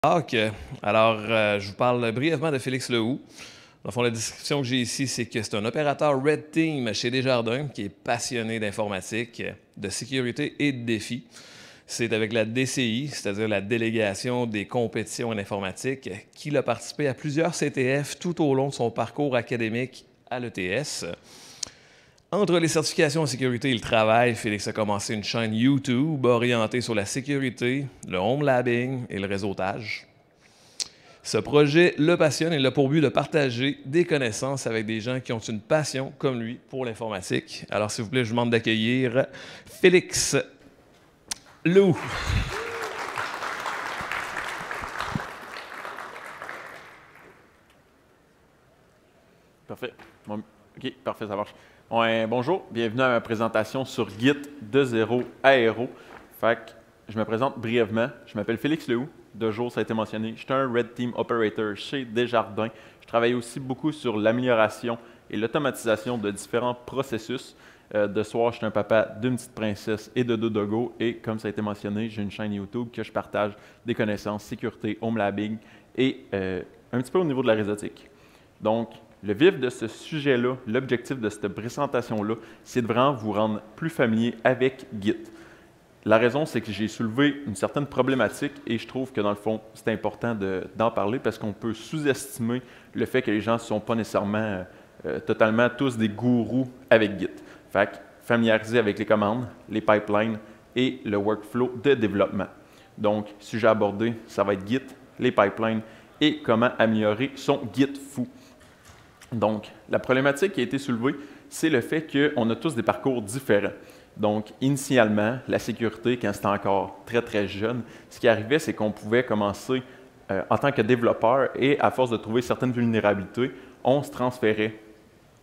OK. Alors, je vous parle brièvement de Félix Lehoux. Dans le fond, la description que j'ai ici, c'est que c'est un opérateur Red Team chez Desjardins qui est passionné d'informatique, de sécurité et de défis. C'est avec la DCI, c'est-à-dire la Délégation des compétitions en informatique, qu'il a participé à plusieurs CTF tout au long de son parcours académique à l'ETS. Entre les certifications en sécurité et le travail, Félix a commencé une chaîne YouTube orientée sur la sécurité, le home labbing et le réseautage. Ce projet le passionne et il a pour but de partager des connaissances avec des gens qui ont une passion, comme lui, pour l'informatique. Alors, s'il vous plaît, je vous demande d'accueillir Félix Lehoux. Parfait. OK, parfait, ça marche. Ouais, bonjour, bienvenue à ma présentation sur Git de 0 à Hero. Fait que je me présente brièvement. Je m'appelle Félix Lehoux. De jour, ça a été mentionné. Je suis un Red Team Operator chez Desjardins. Je travaille aussi beaucoup sur l'amélioration et l'automatisation de différents processus. De soir, je suis un papa d'une petite princesse et de deux doggos. Et comme ça a été mentionné, j'ai une chaîne YouTube que je partage des connaissances sécurité, home labbing et un petit peu au niveau de la réseautique. Donc, le vif de ce sujet-là, l'objectif de cette présentation-là, c'est de vraiment vous rendre plus familier avec Git. La raison, c'est que j'ai soulevé une certaine problématique et je trouve que dans le fond, c'est important d'en parler parce qu'on peut sous-estimer le fait que les gens ne sont pas nécessairement totalement tous des gourous avec Git. Fait que familiariser avec les commandes, les pipelines et le workflow de développement. Donc, sujet abordé, ça va être Git, les pipelines et comment améliorer son Git fou. Donc, la problématique qui a été soulevée, c'est le fait qu'on a tous des parcours différents. Donc, initialement, la sécurité, quand c'était encore très, très jeune, ce qui arrivait, c'est qu'on pouvait commencer en tant que développeur et à force de trouver certaines vulnérabilités, on se transférait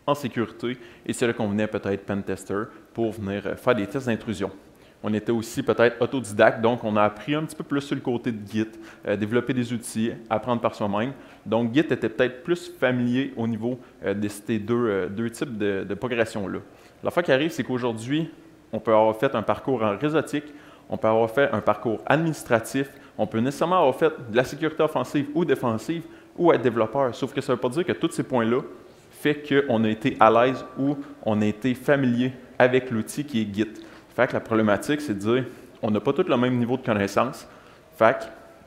en sécurité et c'est là qu'on venait peut-être pentester pour venir faire des tests d'intrusion. On était aussi peut-être autodidacte, donc on a appris un petit peu plus sur le côté de Git, développer des outils, apprendre par soi-même. Donc Git était peut-être plus familier au niveau de ces deux types de progression-là. L'affaire qui arrive, c'est qu'aujourd'hui, on peut avoir fait un parcours en réseautique, on peut avoir fait un parcours administratif, on peut nécessairement avoir fait de la sécurité offensive ou défensive ou être développeur. Sauf que ça ne veut pas dire que tous ces points-là fait qu'on a été à l'aise ou on a été familier avec l'outil qui est Git. Fait que la problématique, c'est de dire on n'a pas tous le même niveau de connaissance. Fait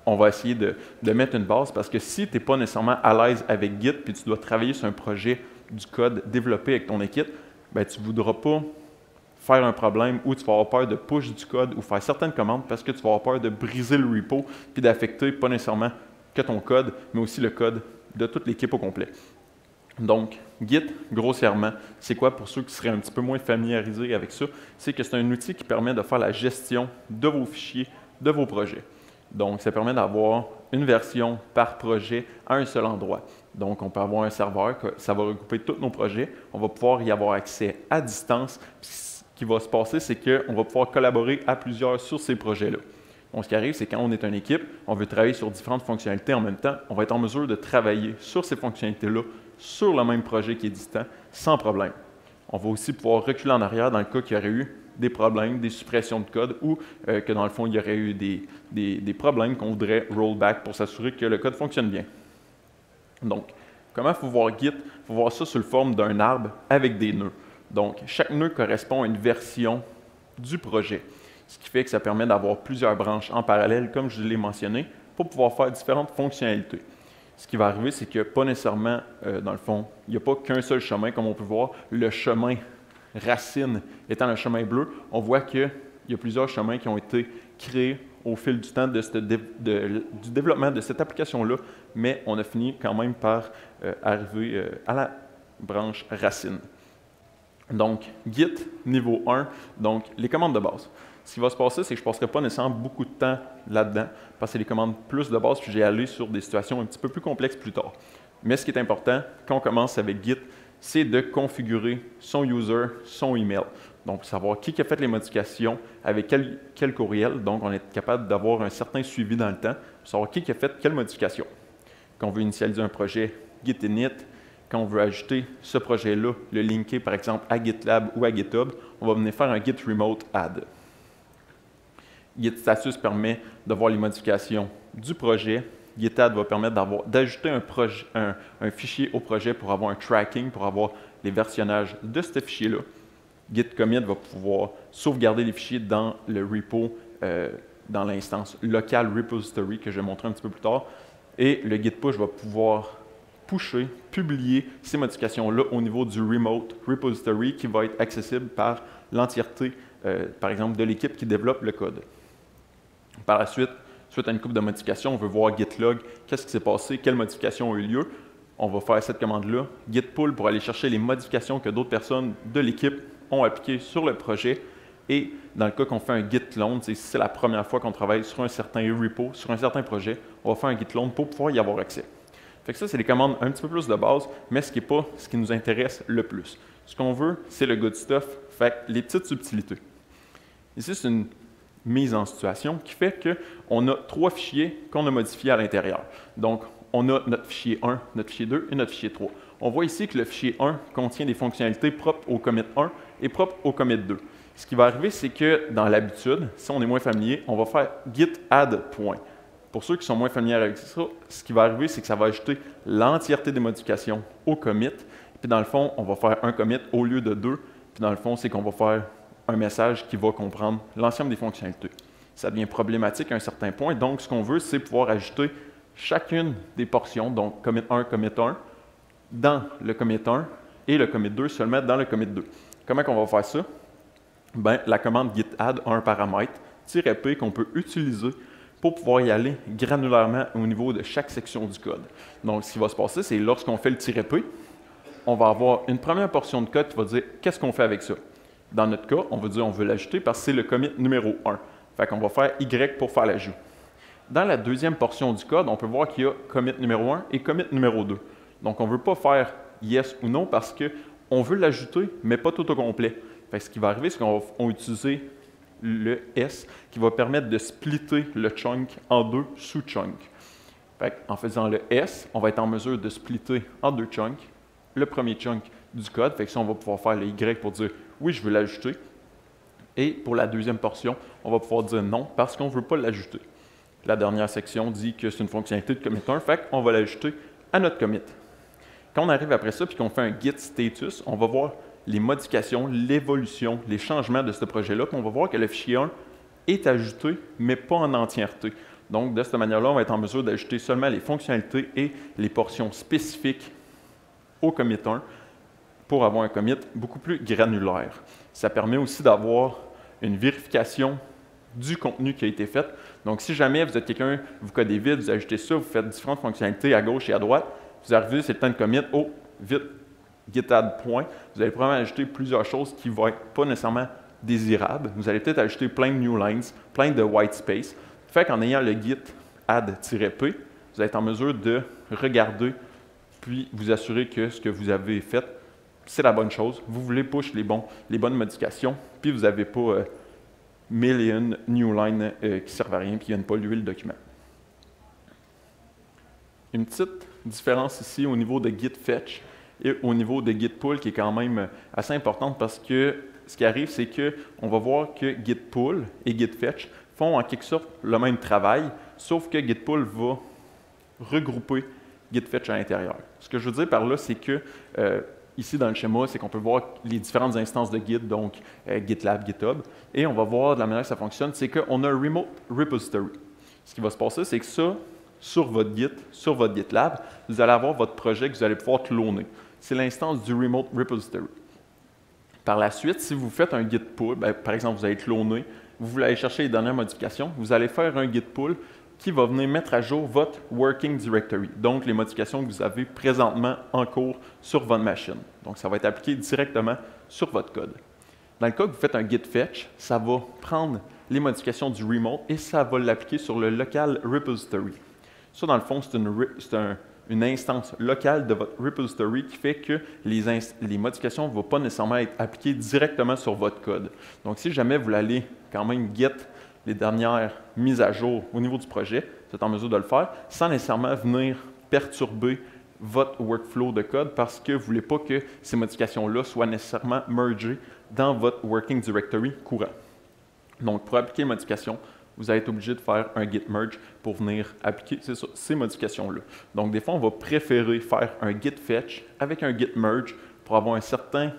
qu'on va essayer de mettre une base parce que si tu n'es pas nécessairement à l'aise avec Git puis tu dois travailler sur un projet du code développé avec ton équipe, ben, tu ne voudras pas faire un problème où tu vas avoir peur de push du code ou faire certaines commandes parce que tu vas avoir peur de briser le repo puis d'affecter pas nécessairement que ton code, mais aussi le code de toute l'équipe au complet. Donc, Git, grossièrement, c'est quoi pour ceux qui seraient un petit peu moins familiarisés avec ça? C'est que c'est un outil qui permet de faire la gestion de vos fichiers, de vos projets. Donc, ça permet d'avoir une version par projet à un seul endroit. Donc, on peut avoir un serveur, ça va regrouper tous nos projets. On va pouvoir y avoir accès à distance. Puis, ce qui va se passer, c'est qu'on va pouvoir collaborer à plusieurs sur ces projets-là. Donc, ce qui arrive, c'est quand on est une équipe, on veut travailler sur différentes fonctionnalités en même temps, on va être en mesure de travailler sur ces fonctionnalités-là sur le même projet qui est distant, sans problème. On va aussi pouvoir reculer en arrière dans le cas qu'il y aurait eu des problèmes, des suppressions de code ou que dans le fond, il y aurait eu des problèmes qu'on voudrait rollback pour s'assurer que le code fonctionne bien. Donc, comment il faut voir Git? Il faut voir ça sous la forme d'un arbre avec des nœuds. Donc, chaque nœud correspond à une version du projet, ce qui fait que ça permet d'avoir plusieurs branches en parallèle, comme je l'ai mentionné, pour pouvoir faire différentes fonctionnalités. Ce qui va arriver, c'est que pas nécessairement, dans le fond, il n'y a pas qu'un seul chemin, comme on peut voir. Le chemin racine étant le chemin bleu, on voit qu'il y a plusieurs chemins qui ont été créés au fil du temps du développement de cette application-là, mais on a fini quand même par arriver à la branche racine. Donc, Git, niveau 1, donc les commandes de base. Ce qui va se passer, c'est que je ne passerai pas nécessairement beaucoup de temps là-dedans, parce que c'est les commandes plus de base, puis j'ai allé sur des situations un petit peu plus complexes plus tard. Mais ce qui est important, quand on commence avec Git, c'est de configurer son user, son email. Donc, savoir qui a fait les modifications, avec quel courriel. Donc, on est capable d'avoir un certain suivi dans le temps, pour savoir qui a fait quelle modification. Quand on veut initialiser un projet, Git init. Quand on veut ajouter ce projet-là, le linker par exemple à GitLab ou à GitHub, on va venir faire un git remote add. Git status permet de voir les modifications du projet, GitAdd va permettre d'ajouter un fichier au projet pour avoir un tracking, pour avoir les versionnages de ce fichier-là. Git commit va pouvoir sauvegarder les fichiers dans le repo, dans l'instance locale repository que je vais montrer un petit peu plus tard. Et le git push va pouvoir pusher, publier ces modifications-là au niveau du remote repository qui va être accessible par l'entièreté, par exemple, de l'équipe qui développe le code. Par la suite, suite à une couple de modifications, on veut voir git log, qu'est-ce qui s'est passé, quelles modifications ont eu lieu. On va faire cette commande-là, git pull, pour aller chercher les modifications que d'autres personnes de l'équipe ont appliquées sur le projet. Et dans le cas qu'on fait un git clone, si c'est la première fois qu'on travaille sur un certain repo, sur un certain projet, on va faire un git clone pour pouvoir y avoir accès. Fait que ça, c'est des commandes un petit peu plus de base, mais ce qui n'est pas ce qui nous intéresse le plus. Ce qu'on veut, c'est le good stuff, fait que les petites subtilités. Ici, c'est une mise en situation qui fait qu'on a 3 fichiers qu'on a modifiés à l'intérieur. Donc, on a notre fichier 1, notre fichier 2 et notre fichier 3. On voit ici que le fichier 1 contient des fonctionnalités propres au commit 1 et propres au commit 2. Ce qui va arriver, c'est que dans l'habitude, si on est moins familier, on va faire git add point. Pour ceux qui sont moins familiers avec ça, ce qui va arriver, c'est que ça va ajouter l'entièreté des modifications au commit. Puis dans le fond, on va faire un commit au lieu de 2. Puis dans le fond, c'est qu'on va faire un message qui va comprendre l'ensemble des fonctionnalités. Ça devient problématique à un certain point. Donc, ce qu'on veut, c'est pouvoir ajouter chacune des portions, donc commit 1, dans le commit 1 et le commit 2 seulement dans le commit 2. Comment on va faire ça? Bien, la commande git add a un paramètre, -p, qu'on peut utiliser pour pouvoir y aller granulairement au niveau de chaque section du code. Donc, ce qui va se passer, c'est lorsqu'on fait le -p, on va avoir une première portion de code qui va dire qu'est-ce qu'on fait avec ça. Dans notre cas, on va dire on veut l'ajouter parce que c'est le commit numéro 1. Fait qu'on va faire Y pour faire l'ajout. Dans la deuxième portion du code, on peut voir qu'il y a commit numéro 1 et commit numéro 2. Donc, on ne veut pas faire yes ou non parce qu'on veut l'ajouter, mais pas tout au complet. Fait que ce qui va arriver, c'est qu'on va utiliser le S qui va permettre de splitter le chunk en 2 sous-chunks. En faisant le S, on va être en mesure de splitter en 2 chunks le premier chunk du code. Fait que ça, on va pouvoir faire le Y pour dire oui, je veux l'ajouter. Et pour la deuxième portion, on va pouvoir dire non parce qu'on ne veut pas l'ajouter. La dernière section dit que c'est une fonctionnalité de commit 1, fait qu'on va l'ajouter à notre commit. Quand on arrive après ça et qu'on fait un git status, on va voir les modifications, l'évolution, les changements de ce projet-là, puis on va voir que le fichier 1 est ajouté, mais pas en entièreté. Donc, de cette manière-là, on va être en mesure d'ajouter seulement les fonctionnalités et les portions spécifiques au commit 1 pour avoir un commit beaucoup plus granulaire. Ça permet aussi d'avoir une vérification du contenu qui a été fait. Donc, si jamais vous êtes quelqu'un, vous codez vite, vous ajoutez ça, vous faites différentes fonctionnalités à gauche et à droite, vous arrivez, c'est le temps de commit, oh, vite, git add point, vous allez probablement ajouter plusieurs choses qui ne vont être pas nécessairement désirables. Vous allez peut-être ajouter plein de new lines, plein de white space. Fait qu'en ayant le git add-p, vous allez être en mesure de regarder puis vous assurer que ce que vous avez fait, c'est la bonne chose. Vous voulez push les bonnes modifications, puis vous n'avez pas million new lines qui ne servent à rien puis qui ne viennent polluer le document. Une petite différence ici au niveau de git fetch et au niveau de git pull qui est quand même assez importante parce que ce qui arrive, c'est qu'on va voir que git pull et git fetch font en quelque sorte le même travail, sauf que git pull va regrouper git fetch à l'intérieur. Ce que je veux dire par là, c'est que ici dans le schéma, c'est qu'on peut voir les différentes instances de Git, donc GitLab, GitHub, et on va voir de la manière que ça fonctionne, c'est qu'on a un remote repository. Ce qui va se passer, c'est que ça, sur votre Git, sur votre GitLab, vous allez avoir votre projet que vous allez pouvoir cloner. C'est l'instance du remote repository. Par la suite, si vous faites un git pull, par exemple, vous allez cloner, vous voulez aller chercher les dernières modifications, vous allez faire un git pull qui va venir mettre à jour votre working directory, donc les modifications que vous avez présentement en cours sur votre machine. Donc, ça va être appliqué directement sur votre code. Dans le cas que vous faites un git fetch, ça va prendre les modifications du remote et ça va l'appliquer sur le local repository. Ça, dans le fond, c'est une instance locale de votre repository qui fait que les modifications ne vont pas nécessairement être appliquées directement sur votre code. Donc, si jamais vous allez quand même get les dernières mises à jour au niveau du projet, vous êtes en mesure de le faire sans nécessairement venir perturber votre workflow de code parce que vous ne voulez pas que ces modifications-là soient nécessairement mergées dans votre working directory courant. Donc, pour appliquer les modifications, vous allez être obligé de faire un git merge pour venir appliquer ces modifications-là. Donc, des fois, on va préférer faire un git fetch avec un git merge pour avoir une certaine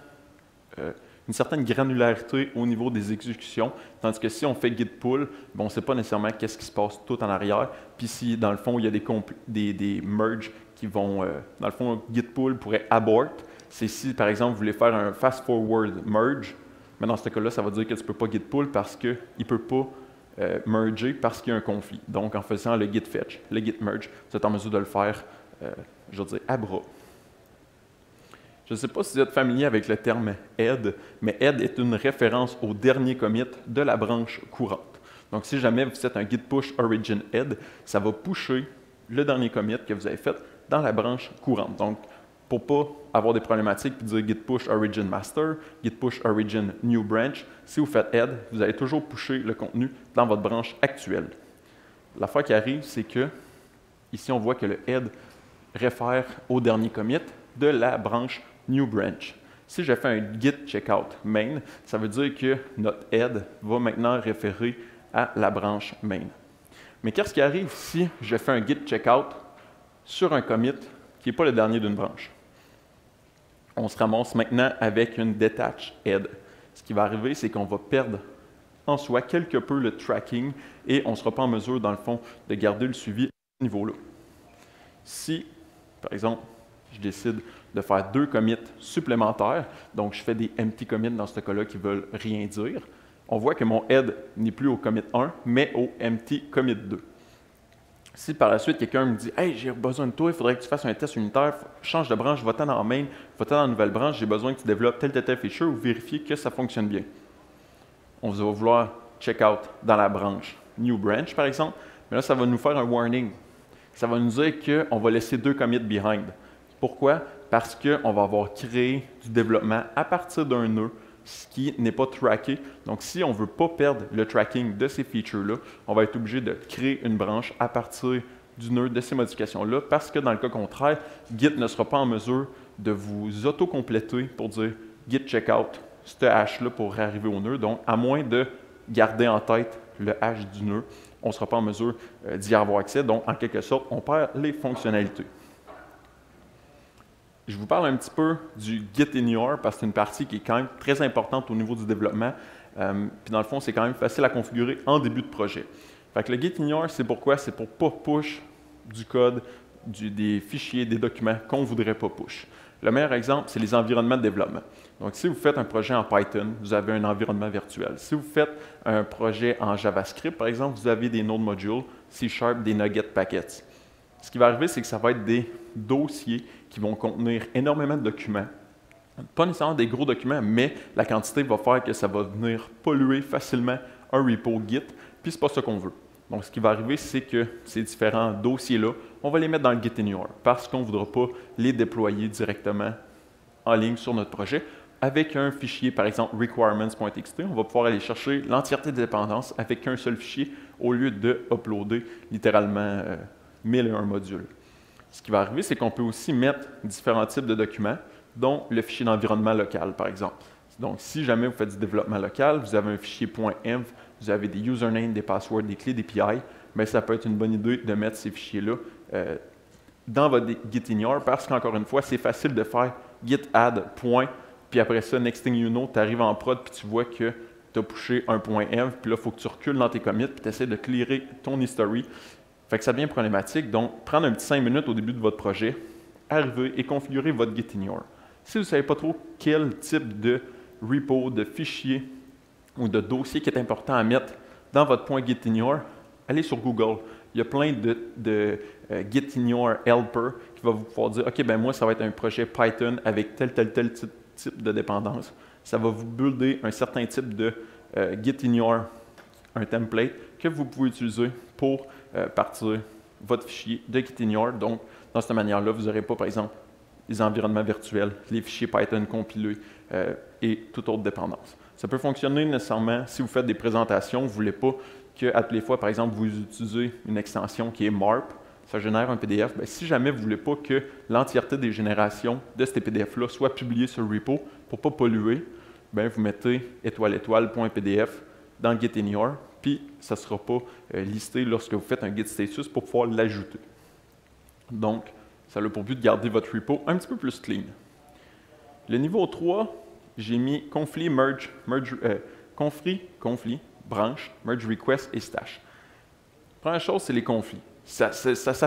granularité au niveau des exécutions, tandis que si on fait git pull, on ne sait pas nécessairement qu'est-ce qui se passe tout en arrière, puis si, dans le fond, il y a des merges qui vont, dans le fond, git pull pourrait abort, c'est si, par exemple, vous voulez faire un fast-forward merge, mais dans ce cas-là, ça va dire que tu ne peux pas git pull parce qu'il ne peut pas merger parce qu'il y a un conflit. Donc, en faisant le git fetch, le git merge, vous êtes en mesure de le faire, je veux dire, à bras. Je ne sais pas si vous êtes familier avec le terme head, mais head est une référence au dernier commit de la branche courante. Donc, si jamais vous faites un git push origin head, ça va pusher le dernier commit que vous avez fait dans la branche courante. Donc, pour ne pas avoir des problématiques et dire git push origin master, git push origin new branch, si vous faites head, vous allez toujours pusher le contenu dans votre branche actuelle. L'affaire qui arrive, c'est que ici, on voit que le head réfère au dernier commit de la branche new branch. Si je fais un git checkout main, ça veut dire que notre head va maintenant référer à la branche main. Mais qu'est-ce qui arrive si je fais un git checkout sur un commit qui n'est pas le dernier d'une branche? On se ramasse maintenant avec une detach head. Ce qui va arriver, c'est qu'on va perdre en soi quelque peu le tracking et on ne sera pas en mesure, dans le fond, de garder le suivi à ce niveau-là. Si, par exemple, je décide de faire 2 commits supplémentaires, donc je fais des empty commits dans ce cas-là qui ne veulent rien dire, on voit que mon head n'est plus au commit 1, mais au empty commit 2. Si par la suite, quelqu'un me dit « Hey, j'ai besoin de toi, il faudrait que tu fasses un test unitaire, change de branche, va-t'en dans main, va-t'en dans la nouvelle branche, j'ai besoin que tu développes tel feature ou vérifier que ça fonctionne bien. » On va vouloir check out dans la branche new branch, par exemple, mais là, ça va nous faire un warning. Ça va nous dire qu'on va laisser 2 commits behind. Pourquoi? Parce qu'on va avoir créé du développement à partir d'un nœud, ce qui n'est pas tracké. Donc, si on ne veut pas perdre le tracking de ces features-là, on va être obligé de créer une branche à partir du nœud de ces modifications-là, parce que dans le cas contraire, Git ne sera pas en mesure de vous auto-compléter pour dire Git checkout, ce hash-là pour arriver au nœud. Donc, à moins de garder en tête le hash du nœud, on ne sera pas en mesure d'y avoir accès. Donc, en quelque sorte, on perd les fonctionnalités. Je vous parle un petit peu du Git Ignore parce que c'est une partie qui est quand même très importante au niveau du développement. Puis dans le fond, c'est quand même facile à configurer en début de projet. Fait que le Git Ignore, c'est pourquoi? C'est pour ne pas push du code, des fichiers, des documents qu'on ne voudrait pas push. Le meilleur exemple, c'est les environnements de développement. Donc, si vous faites un projet en Python, vous avez un environnement virtuel. Si vous faites un projet en JavaScript, par exemple, vous avez des node modules, C#, des NuGet packets. Ce qui va arriver, c'est que ça va être des dossiers qui vont contenir énormément de documents. Pas nécessairement des gros documents, mais la quantité va faire que ça va venir polluer facilement un repo Git, puis ce n'est pas ce qu'on veut. Donc, ce qui va arriver, c'est que ces différents dossiers-là, on va les mettre dans le Git Ignore parce qu'on ne voudra pas les déployer directement en ligne sur notre projet. Avec un fichier, par exemple, requirements.txt, on va pouvoir aller chercher l'entièreté des dépendances avec un seul fichier au lieu de uploader littéralement 1001 modules. Ce qui va arriver, c'est qu'on peut aussi mettre différents types de documents, dont le fichier d'environnement local, par exemple. Donc, si jamais vous faites du développement local, vous avez un fichier .env, vous avez des usernames, des passwords, des clés d'API, mais ça peut être une bonne idée de mettre ces fichiers-là dans votre Git Ignore parce qu'encore une fois, c'est facile de faire git add point, puis après ça, next thing you know, tu arrives en prod puis tu vois que tu as pushé un .env, puis là, il faut que tu recules dans tes commits puis tu essaies de clearer ton history. Fait que ça devient problématique. Donc, prendre un petit 5 minutes au début de votre projet, arriver et configurer votre Git Ignore. Si vous ne savez pas trop quel type de repo, de fichier ou de dossier qui est important à mettre dans votre point Git Ignore, allez sur Google. Il y a plein de Git Ignore Helper qui va vous pouvoir dire « OK, ben moi, ça va être un projet Python avec tel type de dépendance. » Ça va vous builder un certain type de Git Ignore, un template que vous pouvez utiliser pour partir votre fichier de Git Ignore. Donc, dans cette manière-là, vous n'aurez pas, par exemple, les environnements virtuels, les fichiers Python compilés et toute autre dépendance. Ça peut fonctionner nécessairement si vous faites des présentations, vous ne voulez pas qu'à toutes les fois, par exemple, vous utilisez une extension qui est MARP, ça génère un PDF. Bien, si jamais vous ne voulez pas que l'entièreté des générations de ces PDF-là soit publiée sur le repo pour ne pas polluer, bien, vous mettez ..pdf dans Git Ignore, puis ça ne sera pas listé lorsque vous faites un git status pour pouvoir l'ajouter. Donc, ça a pour but de garder votre repo un petit peu plus clean. Le niveau 3, j'ai mis conflit, branch, merge request et stash. Première chose, c'est les conflits. Ça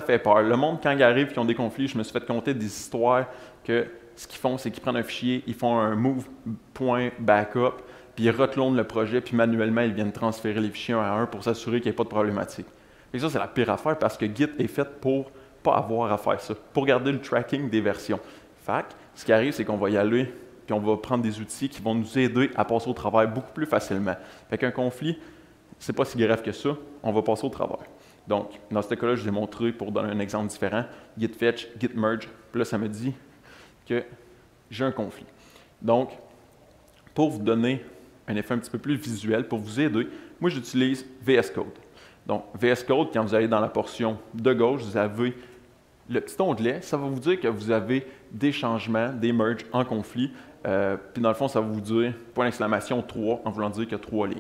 fait peur. Le monde, quand ils arrivent et ont des conflits, je me suis fait compter des histoires que ce qu'ils font, c'est qu'ils prennent un fichier, ils font un move.backup, puis ils reclonent le projet, puis manuellement, ils viennent transférer les fichiers un à un pour s'assurer qu'il n'y ait pas de problématique. Et ça, c'est la pire affaire parce que Git est fait pour pas avoir à faire ça, pour garder le tracking des versions. Fait que, ce qui arrive, c'est qu'on va y aller, puis on va prendre des outils qui vont nous aider à passer au travail beaucoup plus facilement. Fait qu'un conflit, c'est pas si grave que ça, on va passer au travers. Donc, dans ce cas-là, je vous ai montré, pour donner un exemple différent, git fetch, git merge, puis là, ça me dit que j'ai un conflit. Donc, pour vous donner un effet un petit peu plus visuel, pour vous aider, moi, j'utilise VS Code. Donc, VS Code, quand vous allez dans la portion de gauche, vous avez le petit onglet, ça va vous dire que vous avez des changements, des merges en conflit. Puis dans le fond, ça va vous dire, point d'exclamation 3, en voulant dire qu'il y a 3 lignes.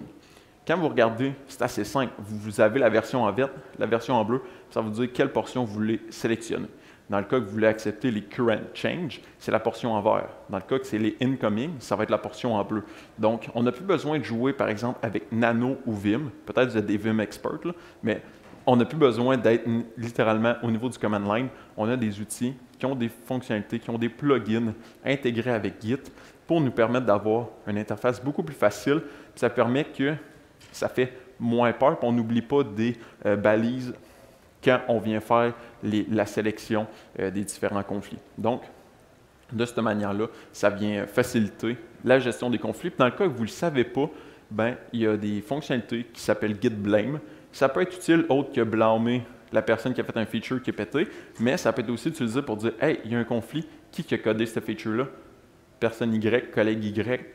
Quand vous regardez, c'est assez simple. Vous avez la version en vert, la version en bleu, ça va vous dire quelle portion vous voulez sélectionner. Dans le cas que vous voulez accepter les current change, c'est la portion en vert. Dans le cas que c'est les incoming, ça va être la portion en bleu. Donc, on n'a plus besoin de jouer, par exemple, avec Nano ou Vim. Peut-être que vous êtes des Vim experts, là, mais on n'a plus besoin d'être littéralement au niveau du command line. On a des outils qui ont des fonctionnalités, qui ont des plugins intégrés avec Git pour nous permettre d'avoir une interface beaucoup plus facile. Puis ça permet que ça fait moins peur, puis on n'oublie pas des balises quand on vient faire la sélection des différents conflits. Donc, de cette manière-là, ça vient faciliter la gestion des conflits. Puis dans le cas que vous ne le savez pas, ben, il y a des fonctionnalités qui s'appellent Git Blame. Ça peut être utile autre que blâmer la personne qui a fait un feature qui est pété, mais ça peut être aussi utilisé pour dire « Hey, il y a un conflit, qui a codé cette feature-là? Personne Y, collègue Y,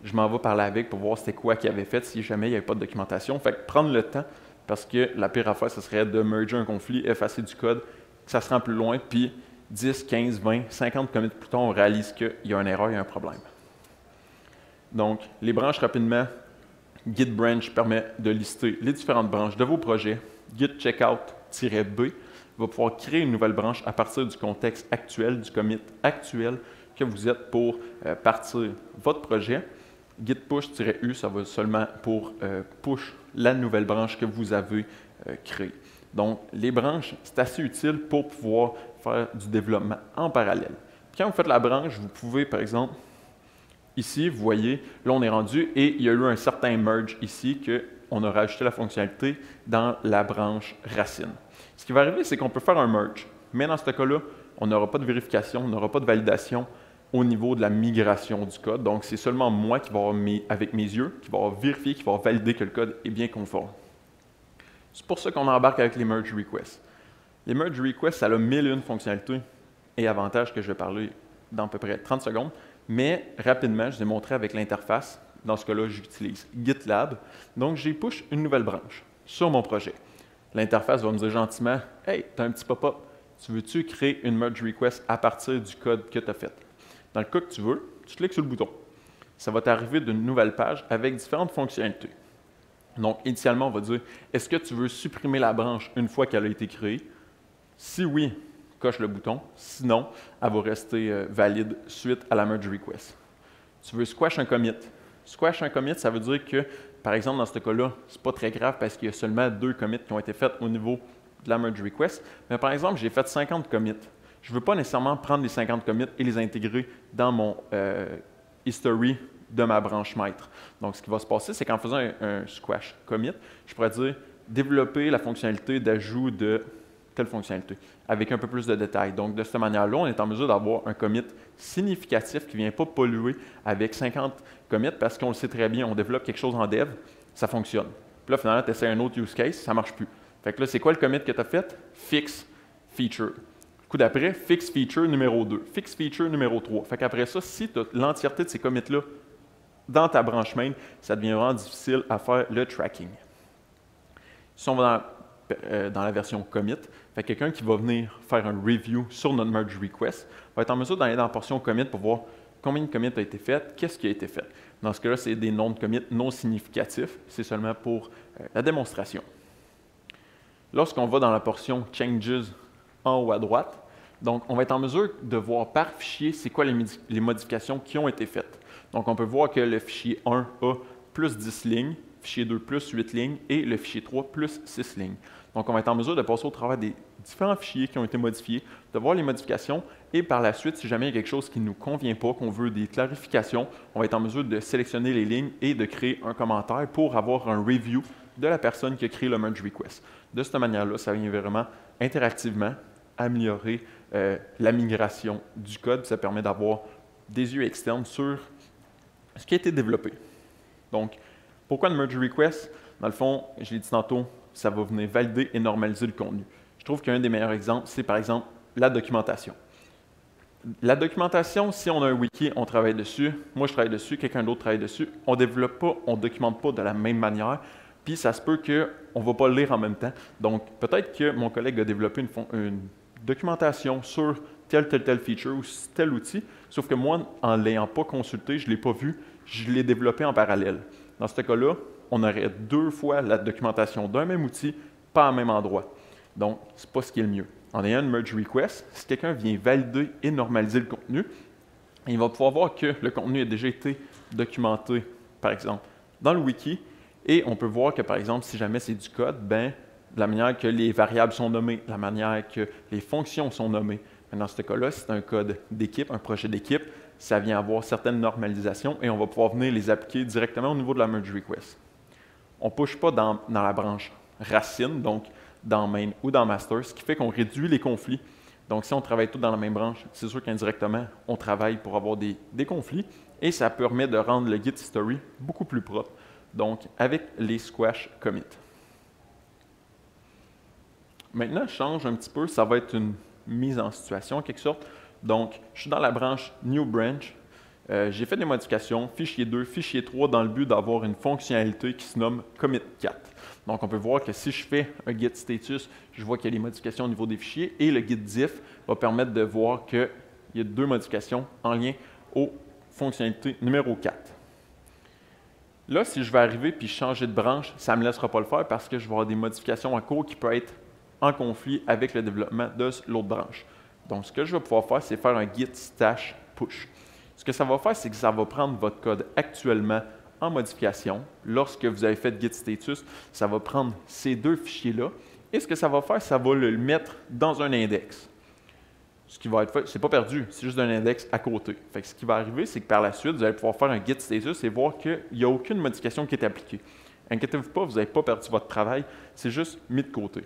je m'en vais parler avec pour voir c'était quoi qu'il avait fait si jamais il n'y avait pas de documentation. » Fait que prendre le temps, parce que la pire affaire, ce serait de merger un conflit, effacer du code, que ça se rend plus loin, puis 10, 15, 20, 50 commits plus tard, on réalise qu'il y a une erreur, il y a un problème. Donc, les branches rapidement. Git branch permet de lister les différentes branches de vos projets. Git checkout-b va pouvoir créer une nouvelle branche à partir du contexte actuel, du commit actuel que vous êtes pour partir votre projet. Git push-u, ça va seulement pour push la nouvelle branche que vous avez créée. Donc, les branches, c'est assez utile pour pouvoir faire du développement en parallèle. Quand vous faites la branche, vous pouvez, par exemple, ici, vous voyez, là, on est rendu et il y a eu un certain merge ici qu'on a rajouté la fonctionnalité dans la branche racine. Ce qui va arriver, c'est qu'on peut faire un merge, mais dans ce cas-là, on n'aura pas de vérification, on n'aura pas de validation au niveau de la migration du code. Donc, c'est seulement moi qui va avoir avec mes yeux, qui va vérifier, qui va valider que le code est bien conforme. C'est pour ça qu'on embarque avec les merge requests. Les merge requests, ça a 1001 fonctionnalités et avantages que je vais parler dans à peu près 30 secondes. Mais rapidement, je vous ai montré avec l'interface. Dans ce cas-là, j'utilise GitLab. Donc, j'ai push une nouvelle branche sur mon projet. L'interface va me dire gentiment « Hey, tu as un petit pop-up. Tu veux-tu créer une merge request à partir du code que tu as fait? » Dans le cas que tu veux, tu cliques sur le bouton. Ça va t'arriver d'une nouvelle page avec différentes fonctionnalités. Donc, initialement, on va dire « Est-ce que tu veux supprimer la branche une fois qu'elle a été créée? » Si oui, coche le bouton. Sinon, elle va rester valide suite à la merge request. Tu veux squash un commit. Squash un commit, ça veut dire que, par exemple, dans ce cas-là, ce n'est pas très grave parce qu'il y a seulement 2 commits qui ont été faits au niveau de la merge request. Mais par exemple, j'ai fait 50 commits. Je ne veux pas nécessairement prendre les 50 commits et les intégrer dans mon history de ma branche maître. Donc, ce qui va se passer, c'est qu'en faisant un squash commit, je pourrais dire développer la fonctionnalité d'ajout de telle fonctionnalité, avec un peu plus de détails. Donc, de cette manière-là, on est en mesure d'avoir un commit significatif qui ne vient pas polluer avec 50 commits parce qu'on le sait très bien, on développe quelque chose en dev, ça fonctionne. Puis là, finalement, tu essaies un autre use case, ça ne marche plus. Fait que là, c'est quoi le commit que tu as fait? Fix feature. Le coup d'après, fix feature numéro 2, fix feature numéro 3. Fait qu'après ça, si tu as l'entièreté de ces commits-là dans ta branche main, ça devient vraiment difficile à faire le tracking. Si on va dans la version commit, fait quelqu'un qui va venir faire un review sur notre merge request va être en mesure d'aller dans la portion commit pour voir combien de commits a été fait, qu'est-ce qui a été fait. Dans ce cas-là, c'est des noms de commits non significatifs. C'est seulement pour la démonstration. Lorsqu'on va dans la portion « Changes » en haut à droite, donc on va être en mesure de voir par fichier c'est quoi les modifications qui ont été faites. Donc on peut voir que le fichier 1 a plus 10 lignes, fichier 2 plus 8 lignes et le fichier 3 plus 6 lignes. Donc on va être en mesure de passer au travers des différents fichiers qui ont été modifiés, de voir les modifications et par la suite, si jamais il y a quelque chose qui ne nous convient pas, qu'on veut des clarifications, on va être en mesure de sélectionner les lignes et de créer un commentaire pour avoir un review de la personne qui a créé le merge request. De cette manière-là, ça vient vraiment interactivement améliorer la migration du code. Ça permet d'avoir des yeux externes sur ce qui a été développé. Donc, pourquoi le merge request? Dans le fond, je l'ai dit tantôt, ça va venir valider et normaliser le contenu. Je trouve qu'un des meilleurs exemples, c'est par exemple la documentation. La documentation, si on a un wiki, on travaille dessus. Moi, je travaille dessus, quelqu'un d'autre travaille dessus. On ne développe pas, on ne documente pas de la même manière. Puis, ça se peut qu'on ne va pas le lire en même temps. Donc, peut-être que mon collègue a développé une documentation sur tel feature ou tel outil, sauf que moi, en ne l'ayant pas consulté, je ne l'ai pas vu, je l'ai développé en parallèle. Dans ce cas-là, on aurait 2 fois la documentation d'un même outil, pas au même endroit. Donc, ce n'est pas ce qui est le mieux. En ayant une merge request, si quelqu'un vient valider et normaliser le contenu, il va pouvoir voir que le contenu a déjà été documenté, par exemple, dans le wiki, et on peut voir que, par exemple, si jamais c'est du code, ben, la manière que les variables sont nommées, la manière que les fonctions sont nommées. Mais dans ce cas-là, c'est un code d'équipe, un projet d'équipe, ça vient avoir certaines normalisations et on va pouvoir venir les appliquer directement au niveau de la merge request. On ne push pas dans la branche racine, donc dans main ou dans master, ce qui fait qu'on réduit les conflits. Donc, si on travaille tous dans la même branche, c'est sûr qu'indirectement, on travaille pour avoir des conflits et ça permet de rendre le Git history beaucoup plus propre. Donc, avec les squash commits. Maintenant, je change un petit peu, ça va être une mise en situation en quelque sorte. Donc, je suis dans la branche New Branch. J'ai fait des modifications, fichier 2, fichier 3, dans le but d'avoir une fonctionnalité qui se nomme commit 4. Donc, on peut voir que si je fais un git status, je vois qu'il y a des modifications au niveau des fichiers et le git diff va permettre de voir qu'il y a 2 modifications en lien aux fonctionnalités numéro 4. Là, si je vais arriver et changer de branche, ça ne me laissera pas le faire parce que je vais avoir des modifications en cours qui peuvent être en conflit avec le développement de l'autre branche. Donc, ce que je vais pouvoir faire, c'est faire un git stash push. Ce que ça va faire, c'est que ça va prendre votre code actuellement en modification. Lorsque vous avez fait git status, ça va prendre ces 2 fichiers-là. Et ce que ça va faire, ça va le mettre dans un index. Ce qui va être fait, c'est pas perdu, c'est juste un index à côté. Fait que ce qui va arriver, c'est que par la suite, vous allez pouvoir faire un git status et voir qu'il n'y a aucune modification qui est appliquée. Inquiétez-vous pas, vous n'avez pas perdu votre travail, c'est juste mis de côté.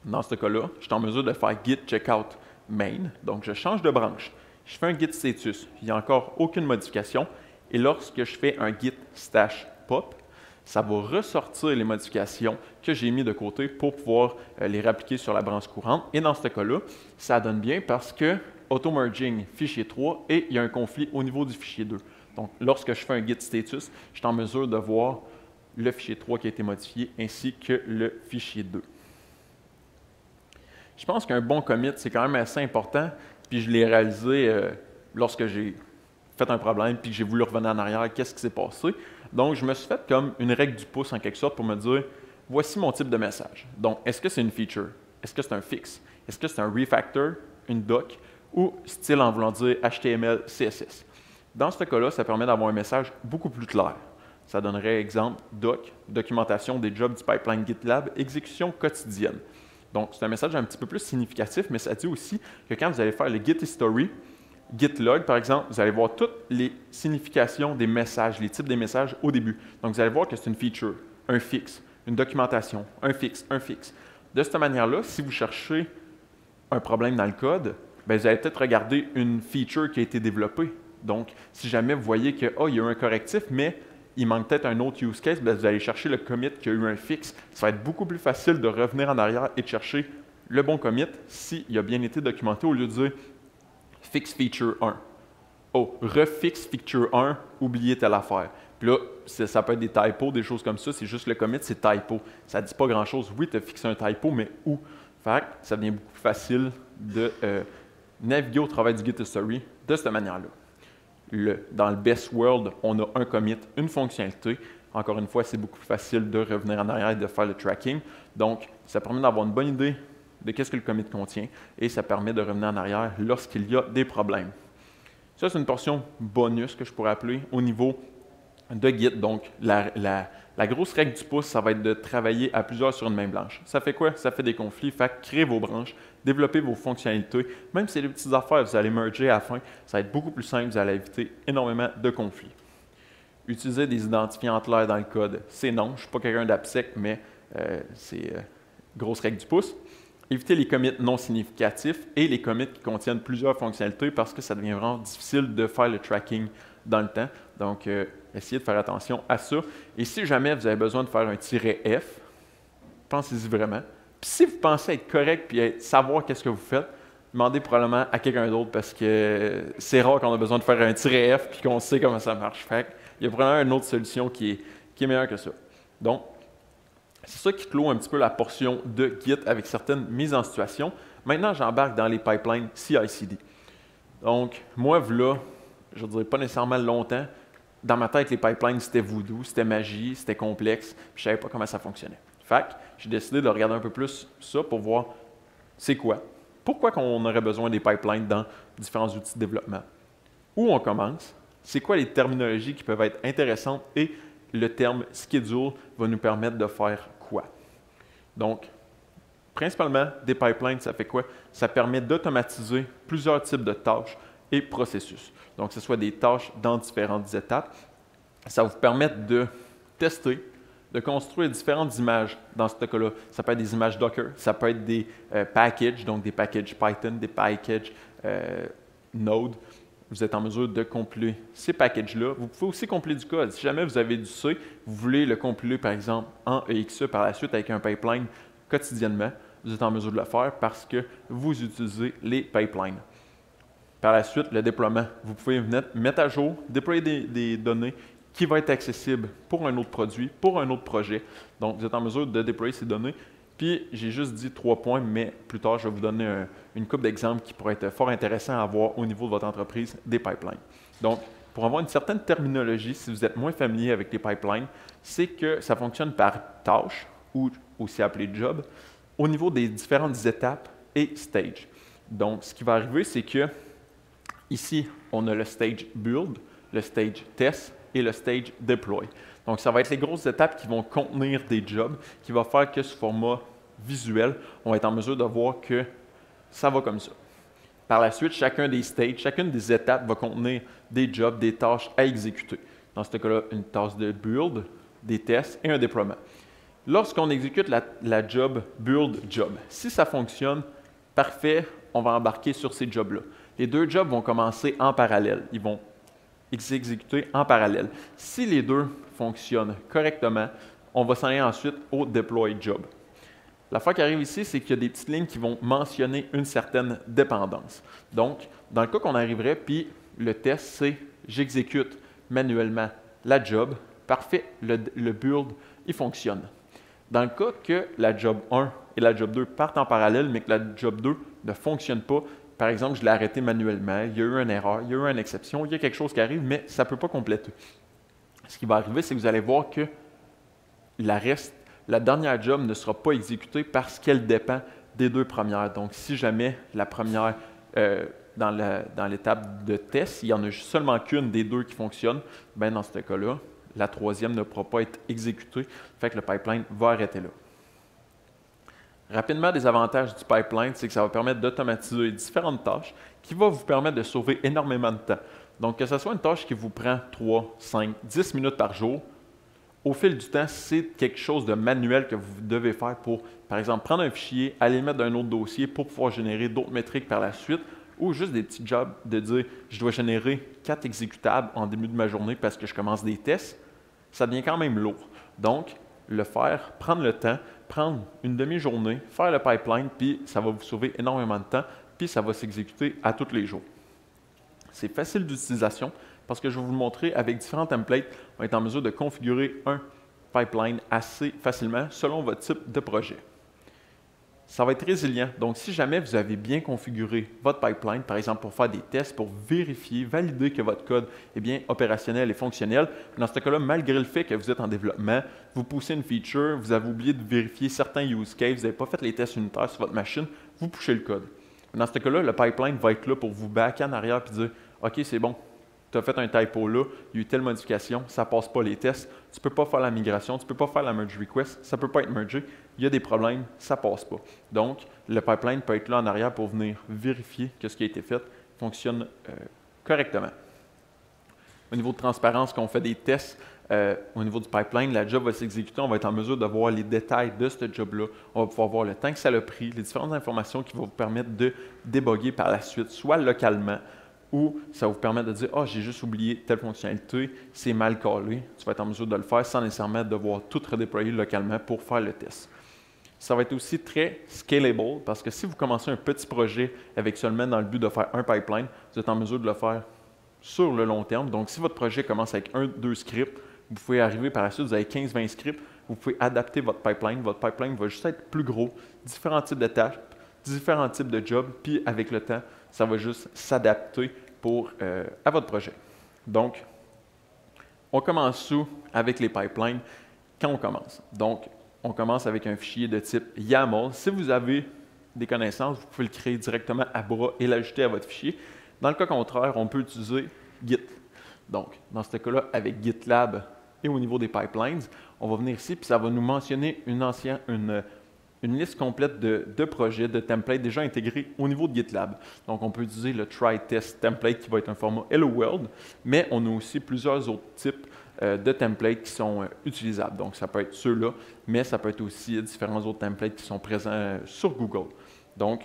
Dans ce cas-là, je suis en mesure de faire git checkout main, donc je change de branche. Je fais un git status, il n'y a encore aucune modification, et lorsque je fais un git stash pop, ça va ressortir les modifications que j'ai mis de côté pour pouvoir les réappliquer sur la branche courante. Et dans ce cas-là, ça donne bien parce que auto-merging fichier 3 et il y a un conflit au niveau du fichier 2. Donc, lorsque je fais un git status, je suis en mesure de voir le fichier 3 qui a été modifié ainsi que le fichier 2. Je pense qu'un bon commit, c'est quand même assez important, puis je l'ai réalisé lorsque j'ai fait un problème, puis que j'ai voulu revenir en arrière, qu'est-ce qui s'est passé. Donc, je me suis fait comme une règle du pouce en quelque sorte pour me dire, voici mon type de message. Donc, est-ce que c'est une feature? Est-ce que c'est un fix? Est-ce que c'est un refactor, une doc, ou style en voulant dire HTML, CSS? Dans ce cas-là, ça permet d'avoir un message beaucoup plus clair. Ça donnerait exemple, doc, documentation des jobs du pipeline GitLab, exécution quotidienne. Donc, c'est un message un petit peu plus significatif, mais ça dit aussi que quand vous allez faire le Git History, Git Log, par exemple, vous allez voir toutes les significations des messages, les types des messages au début. Donc, vous allez voir que c'est une feature, un fix, une documentation, un fix, un fix. De cette manière-là, si vous cherchez un problème dans le code, bien, vous allez peut-être regarder une feature qui a été développée. Donc, si jamais vous voyez qu'il y a eu un correctif, mais il manque peut-être un autre use case, bien, vous allez chercher le commit qui a eu un fix. Ça va être beaucoup plus facile de revenir en arrière et de chercher le bon commit s'il a bien été documenté au lieu de dire fix feature 1. Oh, refix feature 1, oubliez telle affaire. Puis là, ça peut être des typos, des choses comme ça, c'est juste le commit, c'est typo. Ça ne dit pas grand-chose. Oui, tu as fixé un typo, mais où? Fait que ça devient beaucoup plus facile de naviguer au travers du Git History de cette manière-là. dans le best world, on a un commit, une fonctionnalité. Encore une fois, c'est beaucoup plus facile de revenir en arrière et de faire le tracking. Donc, ça permet d'avoir une bonne idée de qu'est-ce que le commit contient et ça permet de revenir en arrière lorsqu'il y a des problèmes. Ça, c'est une portion bonus que je pourrais appeler au niveau de Git. Donc, la grosse règle du pouce, ça va être de travailler à plusieurs sur une même branche. Ça fait quoi? Ça fait des conflits. Fait que créez vos branches, développez vos fonctionnalités. Même si c'est des petites affaires, vous allez merger à la fin, ça va être beaucoup plus simple, vous allez éviter énormément de conflits. Utiliser des identifiants clairs dans le code, c'est non. Je ne suis pas quelqu'un d'absec, mais c'est grosse règle du pouce. Éviter les commits non significatifs et les commits qui contiennent plusieurs fonctionnalités parce que ça devient vraiment difficile de faire le tracking dans le temps. Donc, essayez de faire attention à ça. Et si jamais vous avez besoin de faire un "-f", pensez-y vraiment. Puis si vous pensez être correct et savoir qu'est-ce que vous faites, demandez probablement à quelqu'un d'autre parce que c'est rare qu'on a besoin de faire un "-f puis qu'on sait comment ça marche. Fait il y a probablement une autre solution qui est meilleure que ça. Donc, c'est ça qui clôt un petit peu la portion de Git avec certaines mises en situation. Maintenant, j'embarque dans les pipelines CI/CD. Donc, moi, là, je ne dirais pas nécessairement longtemps, dans ma tête, les pipelines, c'était voodoo, c'était magie, c'était complexe, puis je ne savais pas comment ça fonctionnait. Fait que j'ai décidé de regarder un peu plus ça pour voir c'est quoi. Pourquoi qu'on aurait besoin des pipelines dans différents outils de développement? Où on commence? C'est quoi les terminologies qui peuvent être intéressantes et le terme schedule va nous permettre de faire quoi? Donc, principalement, des pipelines, ça fait quoi? Ça permet d'automatiser plusieurs types de tâches et processus. Donc, que ce soit des tâches dans différentes étapes. Ça va vous permettre de tester, de construire différentes images dans ce cas-là. Ça peut être des images Docker, ça peut être des packages, donc des packages Python, des packages Node. Vous êtes en mesure de compiler ces packages-là. Vous pouvez aussi compiler du code. Si jamais vous avez du C, vous voulez le compiler, par exemple, en EXE par la suite avec un pipeline quotidiennement, vous êtes en mesure de le faire parce que vous utilisez les pipelines. Par la suite, le déploiement. Vous pouvez mettre à jour, déployer des données qui vont être accessibles pour un autre produit, pour un autre projet. Donc, vous êtes en mesure de déployer ces données. Puis, j'ai juste dit 3 points, mais plus tard, je vais vous donner une couple d'exemples qui pourraient être fort intéressants à voir au niveau de votre entreprise des pipelines. Donc, pour avoir une certaine terminologie, si vous êtes moins familier avec les pipelines, c'est que ça fonctionne par tâche, ou aussi appelé job, au niveau des différentes étapes et stages. Donc, ce qui va arriver, c'est que ici, on a le stage build, le stage test et le stage deploy. Donc, ça va être les grosses étapes qui vont contenir des jobs, qui va faire que ce format visuel, on va être en mesure de voir que ça va comme ça. Par la suite, chacun des stages, chacune des étapes va contenir des jobs, des tâches à exécuter. Dans ce cas-là, une tâche de build, des tests et un déploiement. Lorsqu'on exécute la job build job, si ça fonctionne, parfait, on va embarquer sur ces jobs-là. Les deux jobs vont commencer en parallèle. Ils vont exécuter en parallèle. Si les deux fonctionnent correctement, on va s'en aller ensuite au deploy job. L'affaire qui arrive ici, c'est qu'il y a des petites lignes qui vont mentionner une certaine dépendance. Donc, dans le cas qu'on arriverait, puis le test, c'est j'exécute manuellement la job, parfait, le build, il fonctionne. Dans le cas que la job 1 et la job 2 partent en parallèle, mais que la job 2 ne fonctionne pas, par exemple, je l'ai arrêté manuellement, il y a eu une erreur, il y a eu une exception, il y a quelque chose qui arrive, mais ça ne peut pas compléter. Ce qui va arriver, c'est que vous allez voir que la dernière job ne sera pas exécutée parce qu'elle dépend des deux premières. Donc, si jamais la première, dans l'étape de test, il n'y en a seulement qu'une des deux qui fonctionne, bien dans ce cas-là, la troisième ne pourra pas être exécutée, fait que le pipeline va arrêter là. Rapidement, des avantages du pipeline, c'est que ça va permettre d'automatiser différentes tâches qui vont vous permettre de sauver énormément de temps. Donc, que ce soit une tâche qui vous prend 3, 5, 10 minutes par jour, au fil du temps, c'est quelque chose de manuel que vous devez faire pour, par exemple, prendre un fichier, aller le mettre dans un autre dossier pour pouvoir générer d'autres métriques par la suite, ou juste des petits jobs de dire je dois générer 4 exécutables en début de ma journée parce que je commence des tests, ça devient quand même lourd. Donc, le faire, prendre le temps, prendre une demi-journée, faire le pipeline, puis ça va vous sauver énormément de temps, puis ça va s'exécuter à tous les jours. C'est facile d'utilisation parce que je vais vous le montrer avec différents templates, on va être en mesure de configurer un pipeline assez facilement selon votre type de projet. ça va être résilient. Donc, si jamais vous avez bien configuré votre pipeline, par exemple pour faire des tests, pour vérifier, valider que votre code est bien opérationnel et fonctionnel, dans ce cas-là, malgré le fait que vous êtes en développement, vous poussez une feature, vous avez oublié de vérifier certains use cases, vous n'avez pas fait les tests unitaires sur votre machine, vous pushez le code. Dans ce cas-là, le pipeline va être là pour vous backer en arrière et dire « OK, c'est bon, tu as fait un typo là, il y a eu telle modification, ça ne passe pas les tests, tu ne peux pas faire la migration, tu ne peux pas faire la merge request, ça ne peut pas être mergé, il y a des problèmes, ça ne passe pas. » Donc, le pipeline peut être là en arrière pour venir vérifier que ce qui a été fait fonctionne correctement. Au niveau de transparence, quand on fait des tests, au niveau du pipeline, la job va s'exécuter, on va être en mesure de voir les détails de ce job-là. On va pouvoir voir le temps que ça a pris, les différentes informations qui vont vous permettre de débugger par la suite, soit localement, ou ça va vous permettre de dire « Ah, j'ai juste oublié telle fonctionnalité, c'est mal collé ». Tu vas être en mesure de le faire sans nécessairement devoir tout redéployer localement pour faire le test. Ça va être aussi très scalable parce que si vous commencez un petit projet avec seulement dans le but de faire un pipeline, vous êtes en mesure de le faire sur le long terme. Donc, si votre projet commence avec 1-2 scripts, vous pouvez arriver par la suite, vous avez 15-20 scripts, vous pouvez adapter votre pipeline. Votre pipeline va juste être plus gros, différents types de tâches, différents types de jobs, puis avec le temps, ça va juste s'adapter à votre projet. Donc, on commence où avec les pipelines quand on commence? Donc, on commence avec un fichier de type YAML. Si vous avez des connaissances, vous pouvez le créer directement à bras et l'ajouter à votre fichier. Dans le cas contraire, on peut utiliser Git. Donc, dans ce cas-là, avec GitLab et au niveau des pipelines, on va venir ici, puis ça va nous mentionner une liste complète de projets, de templates déjà intégrés au niveau de GitLab. Donc, on peut utiliser le Try Test Template qui va être un format Hello World, mais on a aussi plusieurs autres types de templates qui sont utilisables. Donc, ça peut être ceux-là, mais ça peut être aussi différents autres templates qui sont présents sur Google. Donc,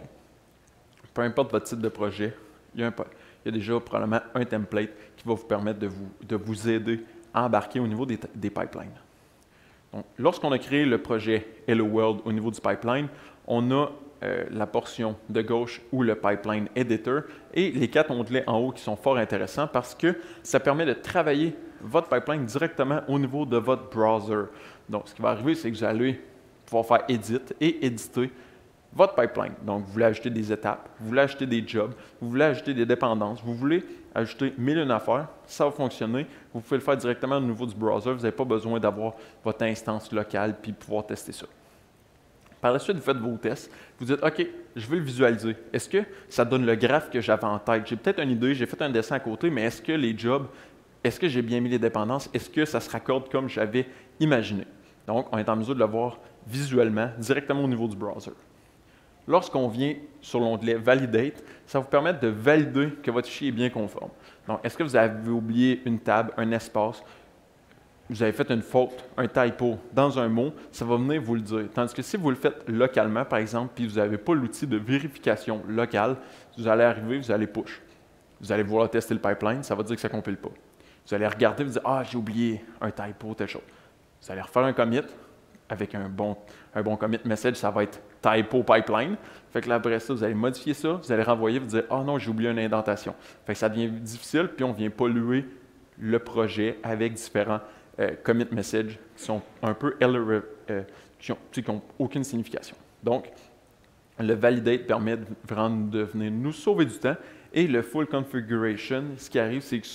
peu importe votre type de projet, il y a déjà probablement un template qui va vous permettre de vous aider à embarquer au niveau des pipelines. Donc, lorsqu'on a créé le projet Hello World au niveau du pipeline, on a la portion de gauche ou le Pipeline Editor et les 4 onglets en haut qui sont fort intéressants parce que ça permet de travailler votre pipeline directement au niveau de votre browser. Donc, ce qui va arriver, c'est que vous allez pouvoir faire Edit et éditer votre pipeline. Donc, vous voulez ajouter des étapes, vous voulez ajouter des jobs, vous voulez ajouter des dépendances, vous voulez ajouter 1001 affaires, ça va fonctionner. Vous pouvez le faire directement au niveau du browser. Vous n'avez pas besoin d'avoir votre instance locale puis pouvoir tester ça. Par la suite, vous faites vos tests. Vous dites, OK, je veux le visualiser. Est-ce que ça donne le graphe que j'avais en tête? J'ai peut-être une idée, j'ai fait un dessin à côté, mais est-ce que les jobs, est-ce que j'ai bien mis les dépendances? Est-ce que ça se raccorde comme j'avais imaginé? Donc, on est en mesure de le voir visuellement, directement au niveau du browser. Lorsqu'on vient sur l'onglet Validate, ça va vous permettre de valider que votre fichier est bien conforme. Donc, est-ce que vous avez oublié une table, un espace? Vous avez fait une faute, un typo dans un mot, ça va venir vous le dire. Tandis que si vous le faites localement, par exemple, puis vous n'avez pas l'outil de vérification locale, vous allez arriver, vous allez push. Vous allez vouloir tester le pipeline, ça va dire que ça ne compile pas. Vous allez regarder, vous dire « Ah, j'ai oublié un typo, telle chose ». Vous allez refaire un commit avec un bon commit message, ça va être typo pipeline. Fait que là, après ça, vous allez modifier ça, vous allez renvoyer, vous dire « Ah non, j'ai oublié une indentation ». Fait que ça devient difficile, puis on vient polluer le projet avec différents commit messages qui sont un peu qui n'ont aucune signification. Donc, le validate permet vraiment de venir nous sauver du temps et le full configuration, ce qui arrive, c'est que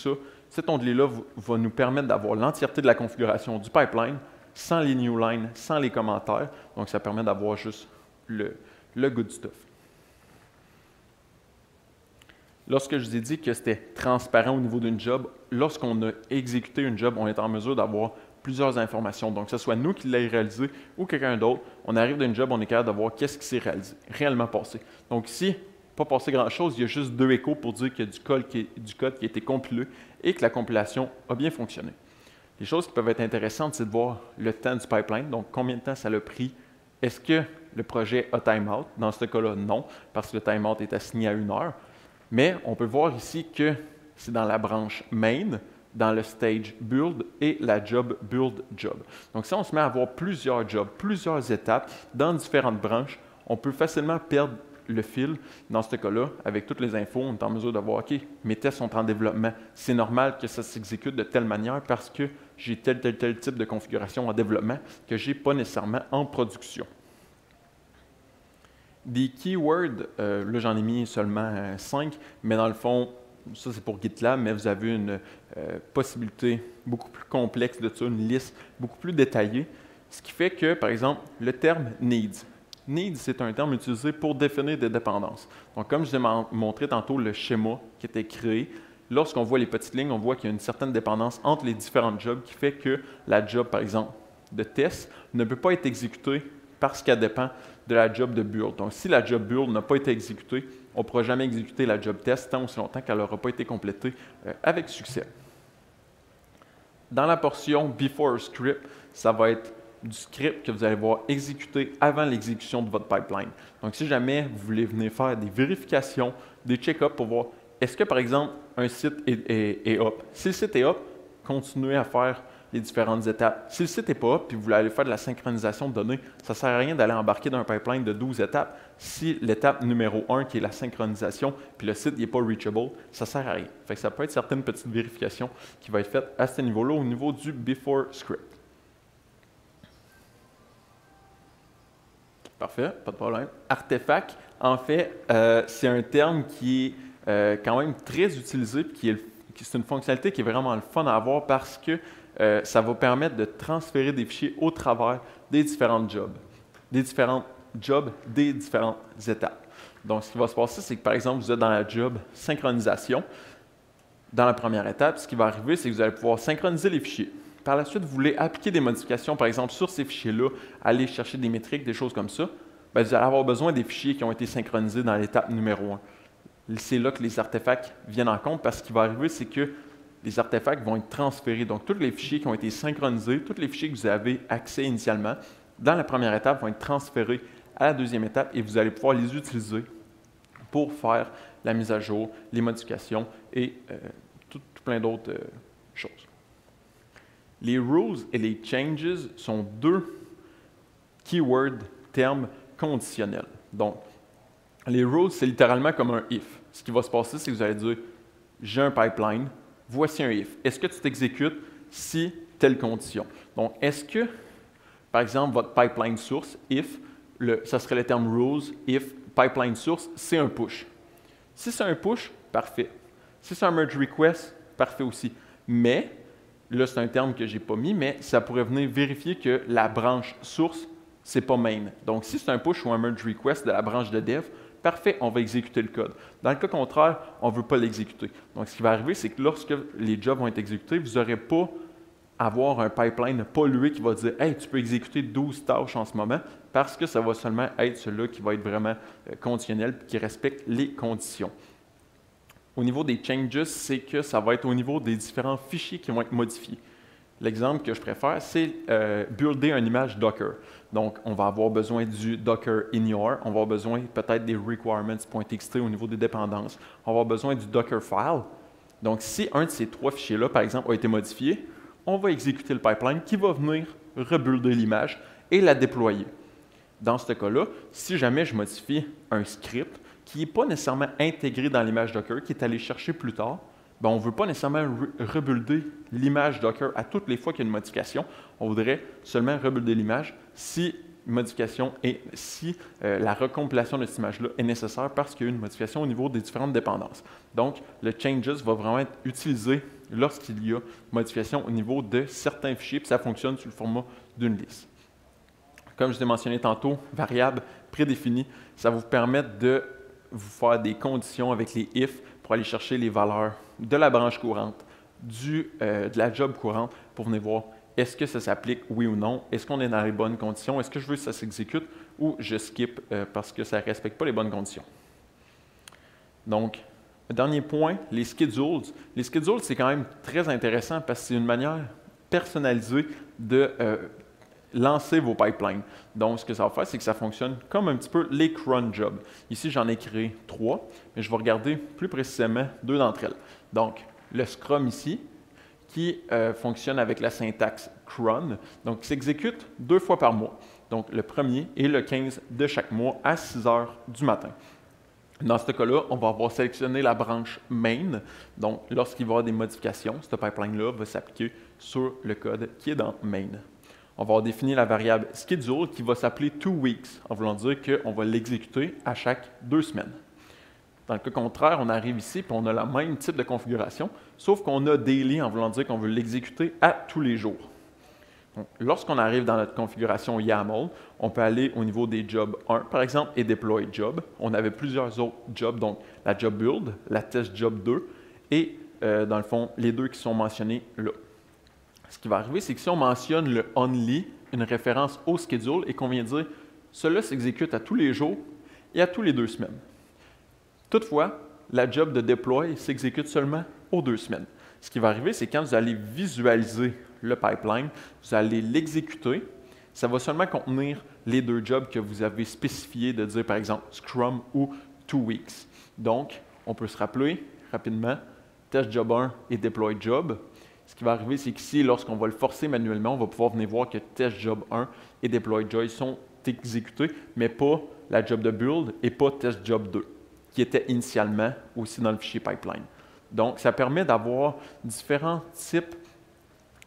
cet onglet-là va nous permettre d'avoir l'entièreté de la configuration du pipeline sans les new lines, sans les commentaires. Donc, ça permet d'avoir juste le good stuff. Lorsque je vous ai dit que c'était transparent au niveau d'une job, lorsqu'on a exécuté une job, on est en mesure d'avoir plusieurs informations. Donc, que ce soit nous qui l'ayons réalisé ou quelqu'un d'autre, on arrive d'une job, on est capable de voir qu'est-ce qui s'est réellement passé. Donc ici, pas passé grand-chose, il y a juste 2 échos pour dire qu'il y a du code qui a été compilé et que la compilation a bien fonctionné. Les choses qui peuvent être intéressantes, c'est de voir le temps du pipeline, donc combien de temps ça l'a pris. Est-ce que le projet a timeout? Dans ce cas-là, non, parce que le timeout est assigné à 1 heure. Mais on peut voir ici que c'est dans la branche main, dans le stage build et la job build job. Donc, si on se met à avoir plusieurs jobs, plusieurs étapes dans différentes branches, on peut facilement perdre le fil. Dans ce cas-là, avec toutes les infos, on est en mesure de voir, OK, mes tests sont en développement. C'est normal que ça s'exécute de telle manière parce que j'ai tel type de configuration en développement que je n'ai pas nécessairement en production. Des keywords, là j'en ai mis seulement 5, mais dans le fond, ça c'est pour GitLab, mais vous avez une possibilité beaucoup plus complexe de ça, une liste beaucoup plus détaillée. Ce qui fait que, par exemple, le terme needs. Needs, c'est un terme utilisé pour définir des dépendances. Donc, comme je vous ai montré tantôt le schéma qui était créé, lorsqu'on voit les petites lignes, on voit qu'il y a une certaine dépendance entre les différents jobs qui fait que la job, par exemple, de test ne peut pas être exécutée parce qu'elle dépend de la job de build. Donc, si la job build n'a pas été exécutée, on ne pourra jamais exécuter la job test tant aussi longtemps qu'elle n'aura pas été complétée avec succès. Dans la portion Before Script, ça va être du script que vous allez voir exécuter avant l'exécution de votre pipeline. Donc, si jamais vous voulez venir faire des vérifications, des check-ups pour voir est-ce que, par exemple, un site est up. Si le site est up, continuez à faire les différentes étapes. Si le site n'est pas up et vous voulez aller faire de la synchronisation de données, ça ne sert à rien d'aller embarquer dans un pipeline de 12 étapes. Si l'étape numéro 1, qui est la synchronisation, puis le site n'est pas reachable, ça ne sert à rien. Fait que ça peut être certaines petites vérifications qui vont être faites à ce niveau-là, au niveau du Before Script. Parfait, pas de problème. Artefact, en fait, c'est un terme qui est quand même très utilisé, puis c'est une fonctionnalité qui est vraiment le fun à avoir parce que ça va permettre de transférer des fichiers au travers des différentes jobs, des différentes étapes. Donc, ce qui va se passer, c'est que, par exemple, vous êtes dans la job synchronisation. Dans la première étape, ce qui va arriver, c'est que vous allez pouvoir synchroniser les fichiers. Par la suite, vous voulez appliquer des modifications, par exemple, sur ces fichiers-là, aller chercher des métriques, des choses comme ça. Bien, vous allez avoir besoin des fichiers qui ont été synchronisés dans l'étape numéro 1. C'est là que les artefacts viennent en compte parce que ce qui va arriver, c'est que les artefacts vont être transférés. Donc, tous les fichiers qui ont été synchronisés, tous les fichiers que vous avez accès initialement, dans la première étape, vont être transférés à la deuxième étape et vous allez pouvoir les utiliser pour faire la mise à jour, les modifications et tout plein d'autres choses. Les rules et les changes sont deux keywords, termes conditionnels. Donc, les rules, c'est littéralement comme un if. Ce qui va se passer, c'est que vous allez dire j'ai un pipeline, voici un if. Est-ce que tu t'exécutes si telle condition? Donc, est-ce que, par exemple, votre pipeline source, if, ça serait le terme rules, if, pipeline source, c'est un push. Si c'est un push, parfait. Si c'est un merge request, parfait aussi. Mais, là, c'est un terme que je n'ai pas mis, mais ça pourrait venir vérifier que la branche source, ce n'est pas main. Donc, si c'est un push ou un merge request de la branche de dev, parfait, on va exécuter le code. Dans le cas contraire, on ne veut pas l'exécuter. Donc, ce qui va arriver, c'est que lorsque les jobs vont être exécutés, vous n'aurez pas à avoir un pipeline pollué qui va dire « Hey, tu peux exécuter 12 tâches en ce moment » parce que ça va seulement être celui-là qui va être vraiment conditionnel et qui respecte les conditions. Au niveau des changes, c'est que ça va être au niveau des différents fichiers qui vont être modifiés. L'exemple que je préfère, c'est builder une image Docker. Donc, on va avoir besoin du Docker inure, on va avoir besoin peut-être des requirements.txt au niveau des dépendances, on va avoir besoin du Docker file. Donc, si un de ces trois fichiers-là, par exemple, a été modifié, on va exécuter le pipeline qui va venir rebuilder l'image et la déployer. Dans ce cas-là, si jamais je modifie un script qui n'est pas nécessairement intégré dans l'image Docker, qui est allé chercher plus tard, bien, on ne veut pas nécessairement rebuilder l'image Docker à toutes les fois qu'il y a une modification. On voudrait seulement rebuilder l'image si la recompilation de cette image-là est nécessaire parce qu'il y a une modification au niveau des différentes dépendances. Donc, le changes va vraiment être utilisé lorsqu'il y a modification au niveau de certains fichiers, puis ça fonctionne sous le format d'une liste. Comme je l'ai mentionné tantôt, variable prédéfinie, ça va vous permettre de vous faire des conditions avec les if pour aller chercher les valeurs de la branche courante, de la job courante, pour venir voir est-ce que ça s'applique, oui ou non, est-ce qu'on est dans les bonnes conditions, est-ce que je veux que ça s'exécute ou je skip parce que ça ne respecte pas les bonnes conditions. Donc, dernier point, les schedules. Les schedules, c'est quand même très intéressant parce que c'est une manière personnalisée de lancer vos pipelines. Donc, ce que ça va faire, c'est que ça fonctionne comme un petit peu les cron jobs. Ici, j'en ai créé 3, mais je vais regarder plus précisément 2 d'entre elles. Donc, le Scrum ici, qui fonctionne avec la syntaxe cron, donc qui s'exécute 2 fois par mois. Donc, le 1er et le 15 de chaque mois à 6 heures du matin. Dans ce cas-là, on va avoir sélectionné la branche main. Donc, lorsqu'il va y avoir des modifications, ce pipeline-là va s'appliquer sur le code qui est dans main. On va définir la variable schedule qui va s'appeler 2 weeks, en voulant dire qu'on va l'exécuter à chaque 2 semaines. Dans le cas contraire, on arrive ici et on a le même type de configuration, sauf qu'on a daily en voulant dire qu'on veut l'exécuter à tous les jours. Lorsqu'on arrive dans notre configuration YAML, on peut aller au niveau des jobs 1, par exemple, et deploy job. On avait plusieurs autres jobs, donc la job build, la test job 2 et, dans le fond, les deux qui sont mentionnés là. Ce qui va arriver, c'est que si on mentionne le only, une référence au schedule, et qu'on vient dire cela s'exécute à tous les jours et à tous les 2 semaines. Toutefois, la job de deploy s'exécute seulement aux 2 semaines. Ce qui va arriver, c'est quand vous allez visualiser le pipeline, vous allez l'exécuter, ça va seulement contenir les 2 jobs que vous avez spécifiés de dire, par exemple, Scrum ou 2 weeks. Donc, on peut se rappeler rapidement, test job 1 et deploy job. Ce qui va arriver, c'est qu'ici, lorsqu'on va le forcer manuellement, on va pouvoir venir voir que test job 1 et deploy job sont exécutés, mais pas la job de build et pas test job 2, qui était initialement aussi dans le fichier pipeline. Donc, ça permet d'avoir différents types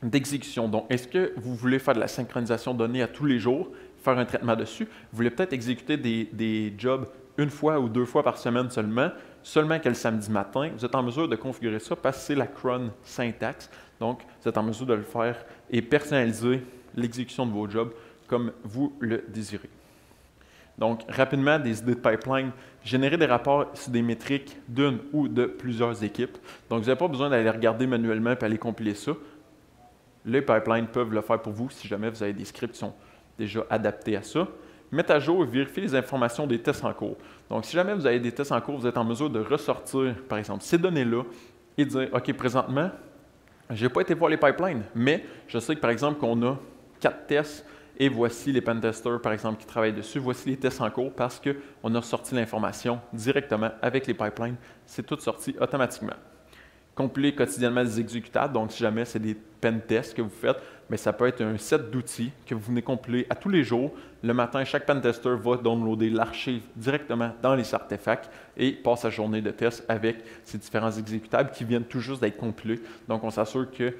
d'exécution. Donc, est-ce que vous voulez faire de la synchronisation de données à tous les jours, faire un traitement dessus? Vous voulez peut-être exécuter des jobs 1 fois ou 2 fois par semaine seulement que le samedi matin. Vous êtes en mesure de configurer ça parce que c'est la cron syntaxe. Donc, vous êtes en mesure de le faire et personnaliser l'exécution de vos jobs comme vous le désirez. Donc, rapidement, des idées de pipeline, générer des rapports sur des métriques d'une ou de plusieurs équipes. Donc, vous n'avez pas besoin d'aller regarder manuellement et aller compiler ça. Les pipelines peuvent le faire pour vous si jamais vous avez des scripts qui sont déjà adaptés à ça. Mettre à jour et vérifier les informations des tests en cours. Donc, si jamais vous avez des tests en cours, vous êtes en mesure de ressortir, par exemple, ces données-là et dire, OK, présentement, je n'ai pas été voir les pipelines, mais je sais que, par exemple, qu'on a 4 tests et voici les pentesters, par exemple, qui travaillent dessus. Voici les tests en cours parce qu'on a sorti l'information directement avec les pipelines. C'est tout sorti automatiquement. Compiler quotidiennement des exécutables. Donc, si jamais c'est des pen tests que vous faites, mais ça peut être un set d'outils que vous venez compiler à tous les jours. Le matin, chaque pentester va downloader l'archive directement dans les artefacts et passe sa journée de test avec ces différents exécutables qui viennent tout juste d'être compilés. Donc, on s'assure que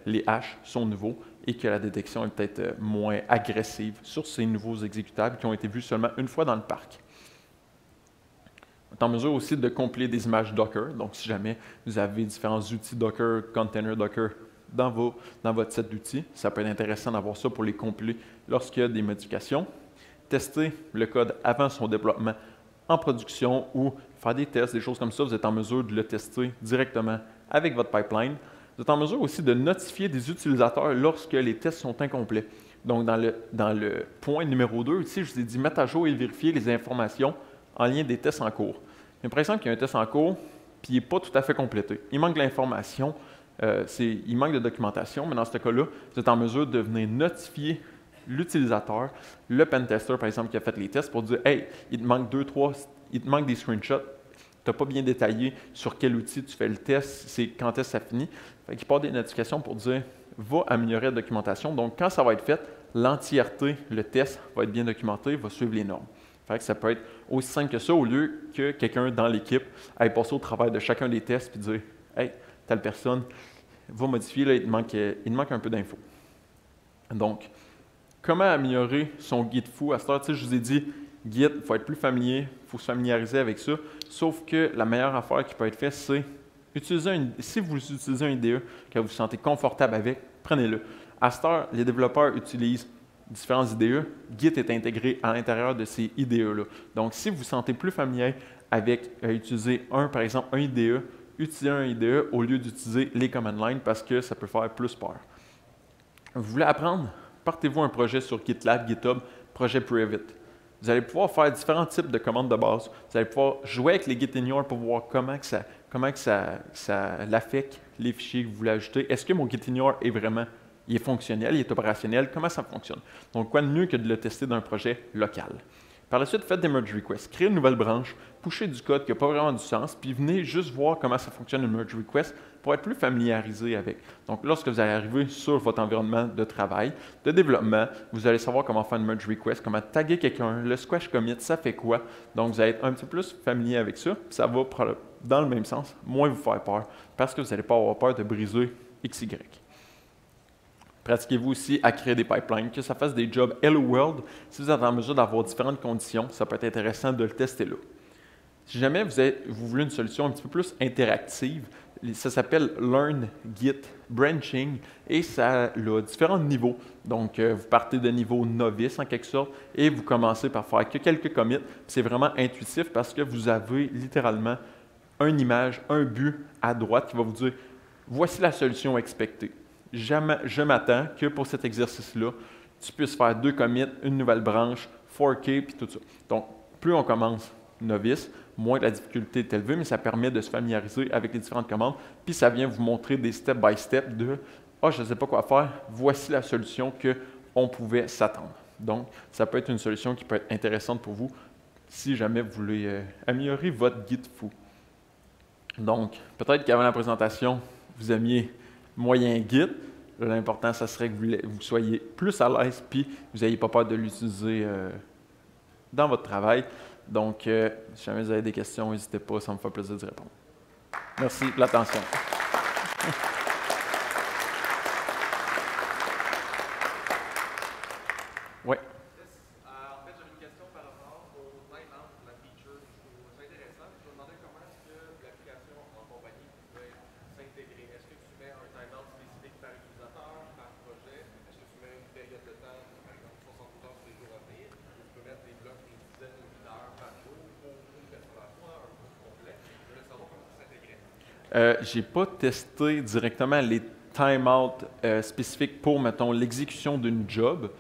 les hashes sont nouveaux et que la détection est peut-être moins agressive sur ces nouveaux exécutables qui ont été vus seulement 1 fois dans le parc. On est en mesure aussi de compiler des images Docker. Donc, si jamais vous avez différents outils Docker, container Docker dans votre set d'outils, ça peut être intéressant d'avoir ça pour les compiler lorsqu'il y a des modifications. Tester le code avant son développement en production ou faire des tests, des choses comme ça, vous êtes en mesure de le tester directement avec votre pipeline. Vous êtes en mesure aussi de notifier des utilisateurs lorsque les tests sont incomplets. Donc, dans le point numéro 2, ici, je vous ai dit mettre à jour et vérifier les informations en lien des tests en cours. Mais par exemple, il y a un test en cours, puis il n'est pas tout à fait complété. Il manque de l'information, il manque de documentation, mais dans ce cas-là, vous êtes en mesure de venir notifier l'utilisateur, le pentester, par exemple, qui a fait les tests, pour dire « Hey, il te manque 2, 3, il te manque des screenshots, tu n'as pas bien détaillé sur quel outil tu fais le test, c'est quand est-ce que ça finit. » Il part des notifications pour dire « Va améliorer la documentation. » Donc, quand ça va être fait, l'entièreté, le test va être bien documenté, va suivre les normes. Fait que ça peut être aussi simple que ça, au lieu que quelqu'un dans l'équipe aille passer au travers de chacun des tests et dire « Hey, telle personne va modifier, là, il te manque un peu d'infos. » Donc, comment améliorer son Git fou? À cette heure, je vous ai dit, Git, il faut être plus familier, il faut se familiariser avec ça. Sauf que la meilleure affaire qui peut être faite, c'est si vous utilisez un IDE que vous vous sentez confortable avec, prenez-le. À cette heure, les développeurs utilisent différents IDE. Git est intégré à l'intérieur de ces IDE-là. Donc, si vous vous sentez plus familier avec utiliser par exemple, un IDE, utilisez un IDE au lieu d'utiliser les command line parce que ça peut faire plus peur. Vous voulez apprendre? Partez-vous un projet sur GitLab, GitHub, projet Private. Vous allez pouvoir faire différents types de commandes de base. Vous allez pouvoir jouer avec les Gitignore pour voir comment ça l'affecte les fichiers que vous voulez ajouter. Est-ce que mon Gitignore est fonctionnel, il est opérationnel? Comment ça fonctionne? Donc, quoi de mieux que de le tester dans un projet local? Par la suite, faites des merge requests. Créez une nouvelle branche, pushez du code qui n'a pas vraiment du sens, puis venez juste voir comment ça fonctionne une merge request pour être plus familiarisé avec. Donc, lorsque vous allez arriver sur votre environnement de travail, de développement, vous allez savoir comment faire une merge request, comment taguer quelqu'un, le squash commit, ça fait quoi. Donc, vous allez être un petit peu plus familier avec ça. Ça va, dans le même sens, moins vous faire peur parce que vous n'allez pas avoir peur de briser XY. Pratiquez-vous aussi à créer des pipelines, que ça fasse des jobs Hello World. Si vous êtes en mesure d'avoir différentes conditions, ça peut être intéressant de le tester là. Si jamais vous voulez une solution un petit peu plus interactive, ça s'appelle Learn Git Branching et ça a différents niveaux. Donc, vous partez de niveau novice en quelque sorte et vous commencez par faire que quelques commits. C'est vraiment intuitif parce que vous avez littéralement une image, un but à droite qui va vous dire « Voici la solution expectée. Je m'attends que pour cet exercice-là, tu puisses faire 2 commits, une nouvelle branche, 4K, puis tout ça. » Donc, plus on commence novice, moins la difficulté est élevée, mais ça permet de se familiariser avec les différentes commandes, puis ça vient vous montrer des step-by-step de « Ah, je ne sais pas quoi faire, voici la solution qu'on pouvait s'attendre. » Donc, ça peut être une solution qui peut être intéressante pour vous si jamais vous voulez améliorer votre Git fou. Donc, peut-être qu'avant la présentation, vous aimiez moyen Git. L'important, ça serait que vous soyez plus à l'aise puis vous n'ayez pas peur de l'utiliser dans votre travail. Donc, si jamais vous avez des questions, n'hésitez pas, ça me fait plaisir d'y répondre. Merci de l'attention. Oui. En fait, j'avais une question par rapport au timeout, la feature. Je trouve ça intéressant. Je me demandais comment est-ce que l'application en compagnie pouvait s'intégrer. Est-ce que tu mets un timeout spécifique par utilisateur, par projet? Est-ce que tu mets une période de temps, par exemple 72 heures sur les jours à venir? Ou tu peux mettre des blocs d'une dizaine d'heures par jour pour une personne à la fois, un groupe complet? Je voulais savoir comment ça s'intégrait. Je n'ai pas testé directement les timeouts spécifiques pour, mettons, l'exécution d'une job.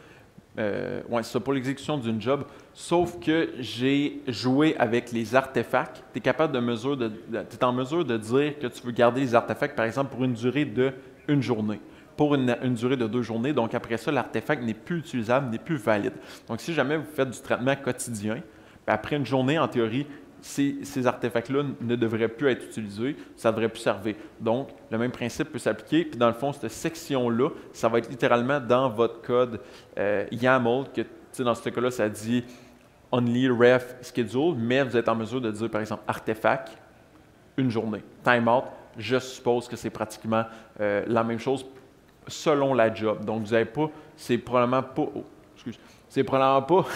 Oui, c'est ça, pour l'exécution d'une job. Sauf que j'ai joué avec les artefacts. Tu es capable tu es en mesure de dire que tu veux garder les artefacts, par exemple, pour une durée de une journée. Pour une durée de 2 journées. Donc, après ça, l'artefact n'est plus utilisable, n'est plus valide. Donc, si jamais vous faites du traitement quotidien, après une journée, en théorie, ces artefacts-là ne devraient plus être utilisés, ça ne devrait plus servir. Donc, le même principe peut s'appliquer. Puis, dans le fond, cette section-là, ça va être littéralement dans votre code YAML, que dans ce cas-là, ça dit only ref schedule, mais vous êtes en mesure de dire, par exemple, artefact, une journée. Timeout, je suppose que c'est pratiquement la même chose selon la job. Donc, vous n'avez pas, c'est probablement pas, c'est probablement pas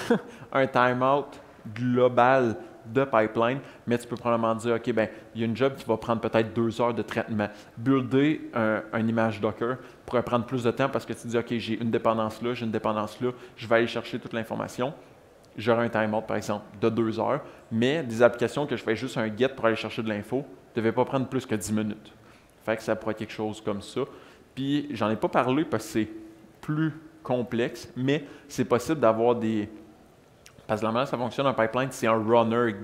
un timeout global de pipeline, mais tu peux probablement dire, OK, ben il y a une job qui va prendre peut-être 2 heures de traitement. Builder un image Docker pourrait prendre plus de temps parce que tu dis, OK, j'ai une dépendance là, j'ai une dépendance là, je vais aller chercher toute l'information. J'aurai un timeout, par exemple, de 2 heures, mais des applications que je fais juste un get pour aller chercher de l'info ne devaient pas prendre plus que 10 minutes. Fait que ça pourrait être quelque chose comme ça. Puis, j'en ai pas parlé parce que c'est plus complexe, mais c'est possible d'avoir des... Parce que la manière dont ça fonctionne, un pipeline, c'est un runner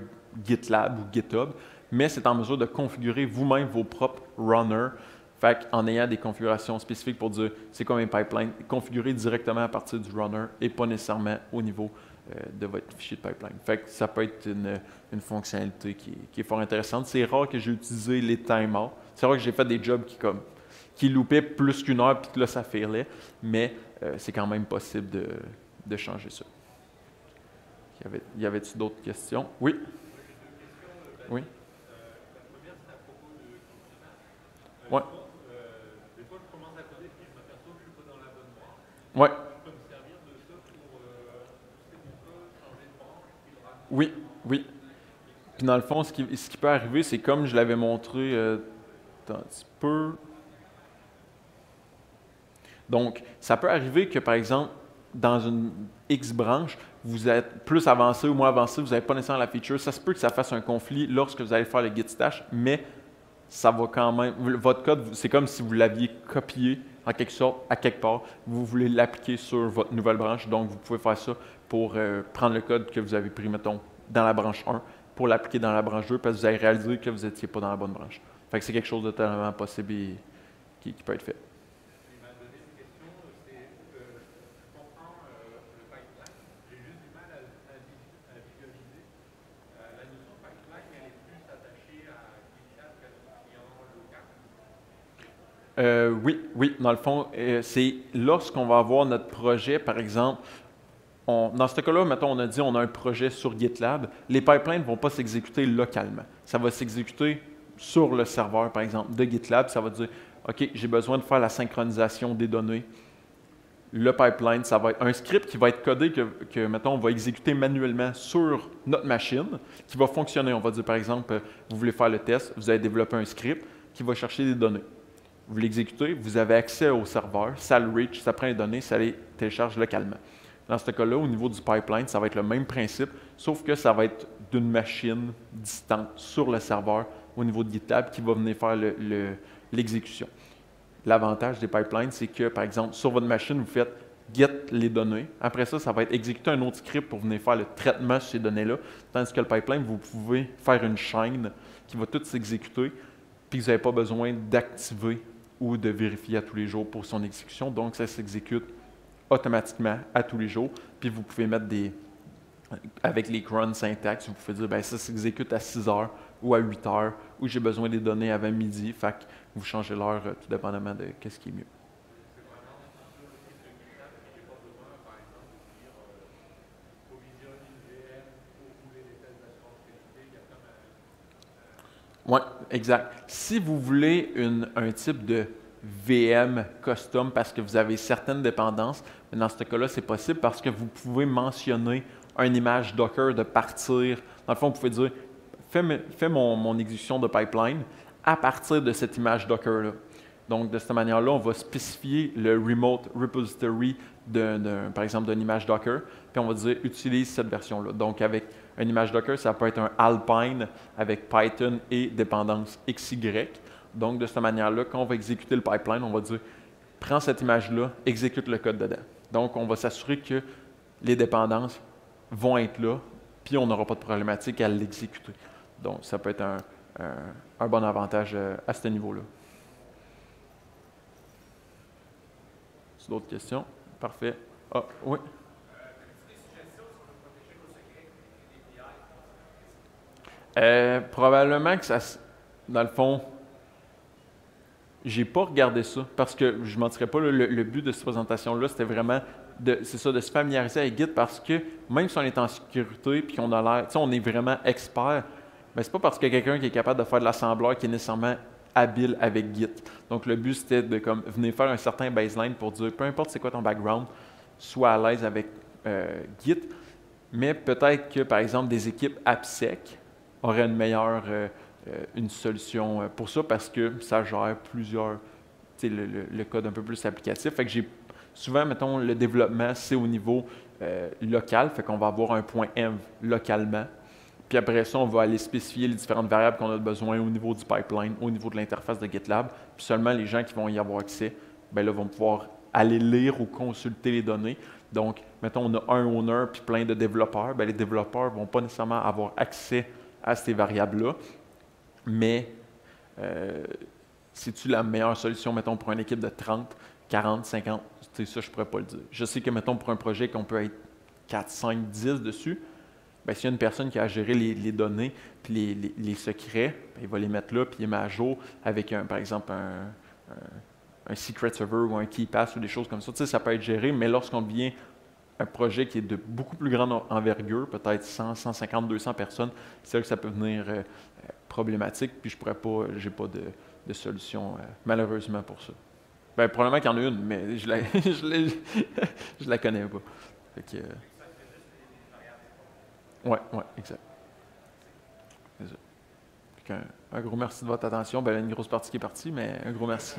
GitLab ou GitHub, mais c'est en mesure de configurer vous-même vos propres runners. Fait en ayant des configurations spécifiques pour dire c'est quoi mes pipelines, configurer directement à partir du runner et pas nécessairement au niveau de votre fichier de pipeline. Fait que ça peut être une fonctionnalité qui est fort intéressante. C'est rare que j'ai utilisé les timeouts. C'est rare que j'ai fait des jobs qui loupaient plus qu'une heure puis que là, ça failait, mais c'est quand même possible de changer ça. Y avait-il d'autres questions? Oui? Oui? La première, c'est à propos de Confirmation. Oui. Des fois, je commence à coder et je m'aperçois que je ne suis pas dans la bonne branche. Oui. Je peux me servir de ça pour pousser mon code, changer de branche, puis le ramener. Oui, oui. Puis dans le fond, ce qui peut arriver, c'est comme je l'avais montré un petit peu. Donc, ça peut arriver que, par exemple, dans une X branche, vous êtes plus avancé ou moins avancé, vous n'avez pas nécessairement la feature. Ça se peut que ça fasse un conflit lorsque vous allez faire le git stash, mais ça va quand même. Votre code, c'est comme si vous l'aviez copié en quelque sorte à quelque part. Vous voulez l'appliquer sur votre nouvelle branche, donc vous pouvez faire ça pour prendre le code que vous avez pris, mettons, dans la branche 1 pour l'appliquer dans la branche 2 parce que vous avez réalisé que vous n'étiez pas dans la bonne branche. Fait que c'est quelque chose de totalement possible et qui peut être fait. Il m'a donné une question, c'est je comprends le pipeline, j'ai juste du mal à visualiser. La notion de pipeline, elle est plus attachée à GitLab qu'à notre client local. Oui, dans le fond, c'est lorsqu'on va avoir notre projet, par exemple, dans ce cas-là, mettons, on a dit on a un projet sur GitLab, les pipelines ne vont pas s'exécuter localement. Ça va s'exécuter sur le serveur, par exemple, de GitLab. Ça va dire, OK, j'ai besoin de faire la synchronisation des données le pipeline, ça va être un script qui va être codé mettons, on va exécuter manuellement sur notre machine, qui va fonctionner. On va dire, par exemple, vous voulez faire le test, vous avez développé un script qui va chercher des données. Vous l'exécutez, vous avez accès au serveur, ça le reach, ça prend les données, ça les télécharge localement. Dans ce cas-là, au niveau du pipeline, ça va être le même principe, sauf que ça va être d'une machine distante sur le serveur au niveau de GitLab qui va venir faire l'exécution. L'avantage des pipelines, c'est que, par exemple, sur votre machine, vous faites get les données. Après ça, ça va être exécuter un autre script pour venir faire le traitement sur ces données-là. Tandis que le pipeline, vous pouvez faire une chaîne qui va tout s'exécuter, puis vous n'avez pas besoin d'activer ou de vérifier à tous les jours pour son exécution. Donc, ça s'exécute automatiquement à tous les jours. Puis, vous pouvez mettre avec les cron syntax, vous pouvez dire, bien, ça s'exécute à 6 heures ou à 8 heures, ou j'ai besoin des données avant midi. Fait que vous changez l'heure tout dépendamment de ce qui est mieux. C'est vraiment sur le site de GitLab que j'ai pas besoin, par exemple, de dire provisionne une VM pour rouler les tests d'assurance qualité. Il y a comme Oui, exact. Si vous voulez un type de VM custom parce que vous avez certaines dépendances, dans ce cas-là, c'est possible parce que vous pouvez mentionner une image Docker de partir. Dans le fond, vous pouvez dire fais mon exécution de pipeline à partir de cette image Docker-là. Donc, de cette manière-là, on va spécifier le remote repository, par exemple, d'une image Docker, puis on va dire utilise cette version-là. Donc, avec une image Docker, ça peut être un Alpine avec Python et dépendance XY. Donc, de cette manière-là, quand on va exécuter le pipeline, on va dire prends cette image-là, exécute le code dedans. Donc, on va s'assurer que les dépendances vont être là, puis on n'aura pas de problématique à l'exécuter. Donc, ça peut être un bon avantage à ce niveau-là. C'est d'autres questions? Parfait. Ah, oui? Probablement que ça, dans le fond, j'ai pas regardé ça parce que je ne mentirais pas, le but de cette présentation-là, c'était vraiment de se familiariser avec Git parce que même si on est en sécurité puis qu'on a l'air, tu sais, on est vraiment expert, mais c'est pas parce qu'il y a quelqu'un qui est capable de faire de l'assembleur qui est nécessairement habile avec Git. Donc le but c'était de venir faire un certain baseline pour dire peu importe c'est quoi ton background, sois à l'aise avec Git, mais peut-être que par exemple des équipes AppSec auraient une solution pour ça parce que ça gère plusieurs, tu sais, le code un peu plus applicatif. Fait que souvent, mettons, le développement, c'est au niveau local, fait qu'on va avoir un point env localement. Puis après ça, on va aller spécifier les différentes variables qu'on a besoin au niveau du pipeline, au niveau de l'interface de GitLab. Puis seulement les gens qui vont y avoir accès, bien là, vont pouvoir aller lire ou consulter les données. Donc, mettons, on a un owner puis plein de développeurs. Bien, les développeurs ne vont pas nécessairement avoir accès à ces variables-là. Mais c'est-tu la meilleure solution, mettons, pour une équipe de 30, 40, 50? Ça, je ne pourrais pas le dire. Je sais que, mettons, pour un projet qu'on peut être 4, 5, 10 dessus, bien, s'il y a une personne qui a géré les données puis les secrets, bien, il va les mettre là puis il les met à jour avec, par exemple, un secret server ou un KeyPass ou des choses comme ça. Tu sais, ça peut être géré, mais lorsqu'on devient un projet qui est de beaucoup plus grande envergure, peut-être 100, 150, 200 personnes, c'est là que ça peut devenir problématique, puis j'ai pas de solution malheureusement pour ça. Bien, probablement qu'il y en a une, mais je la connais pas. Fait que, ouais, exact. Un gros merci de votre attention. Ben, une grosse partie qui est partie, mais un gros merci.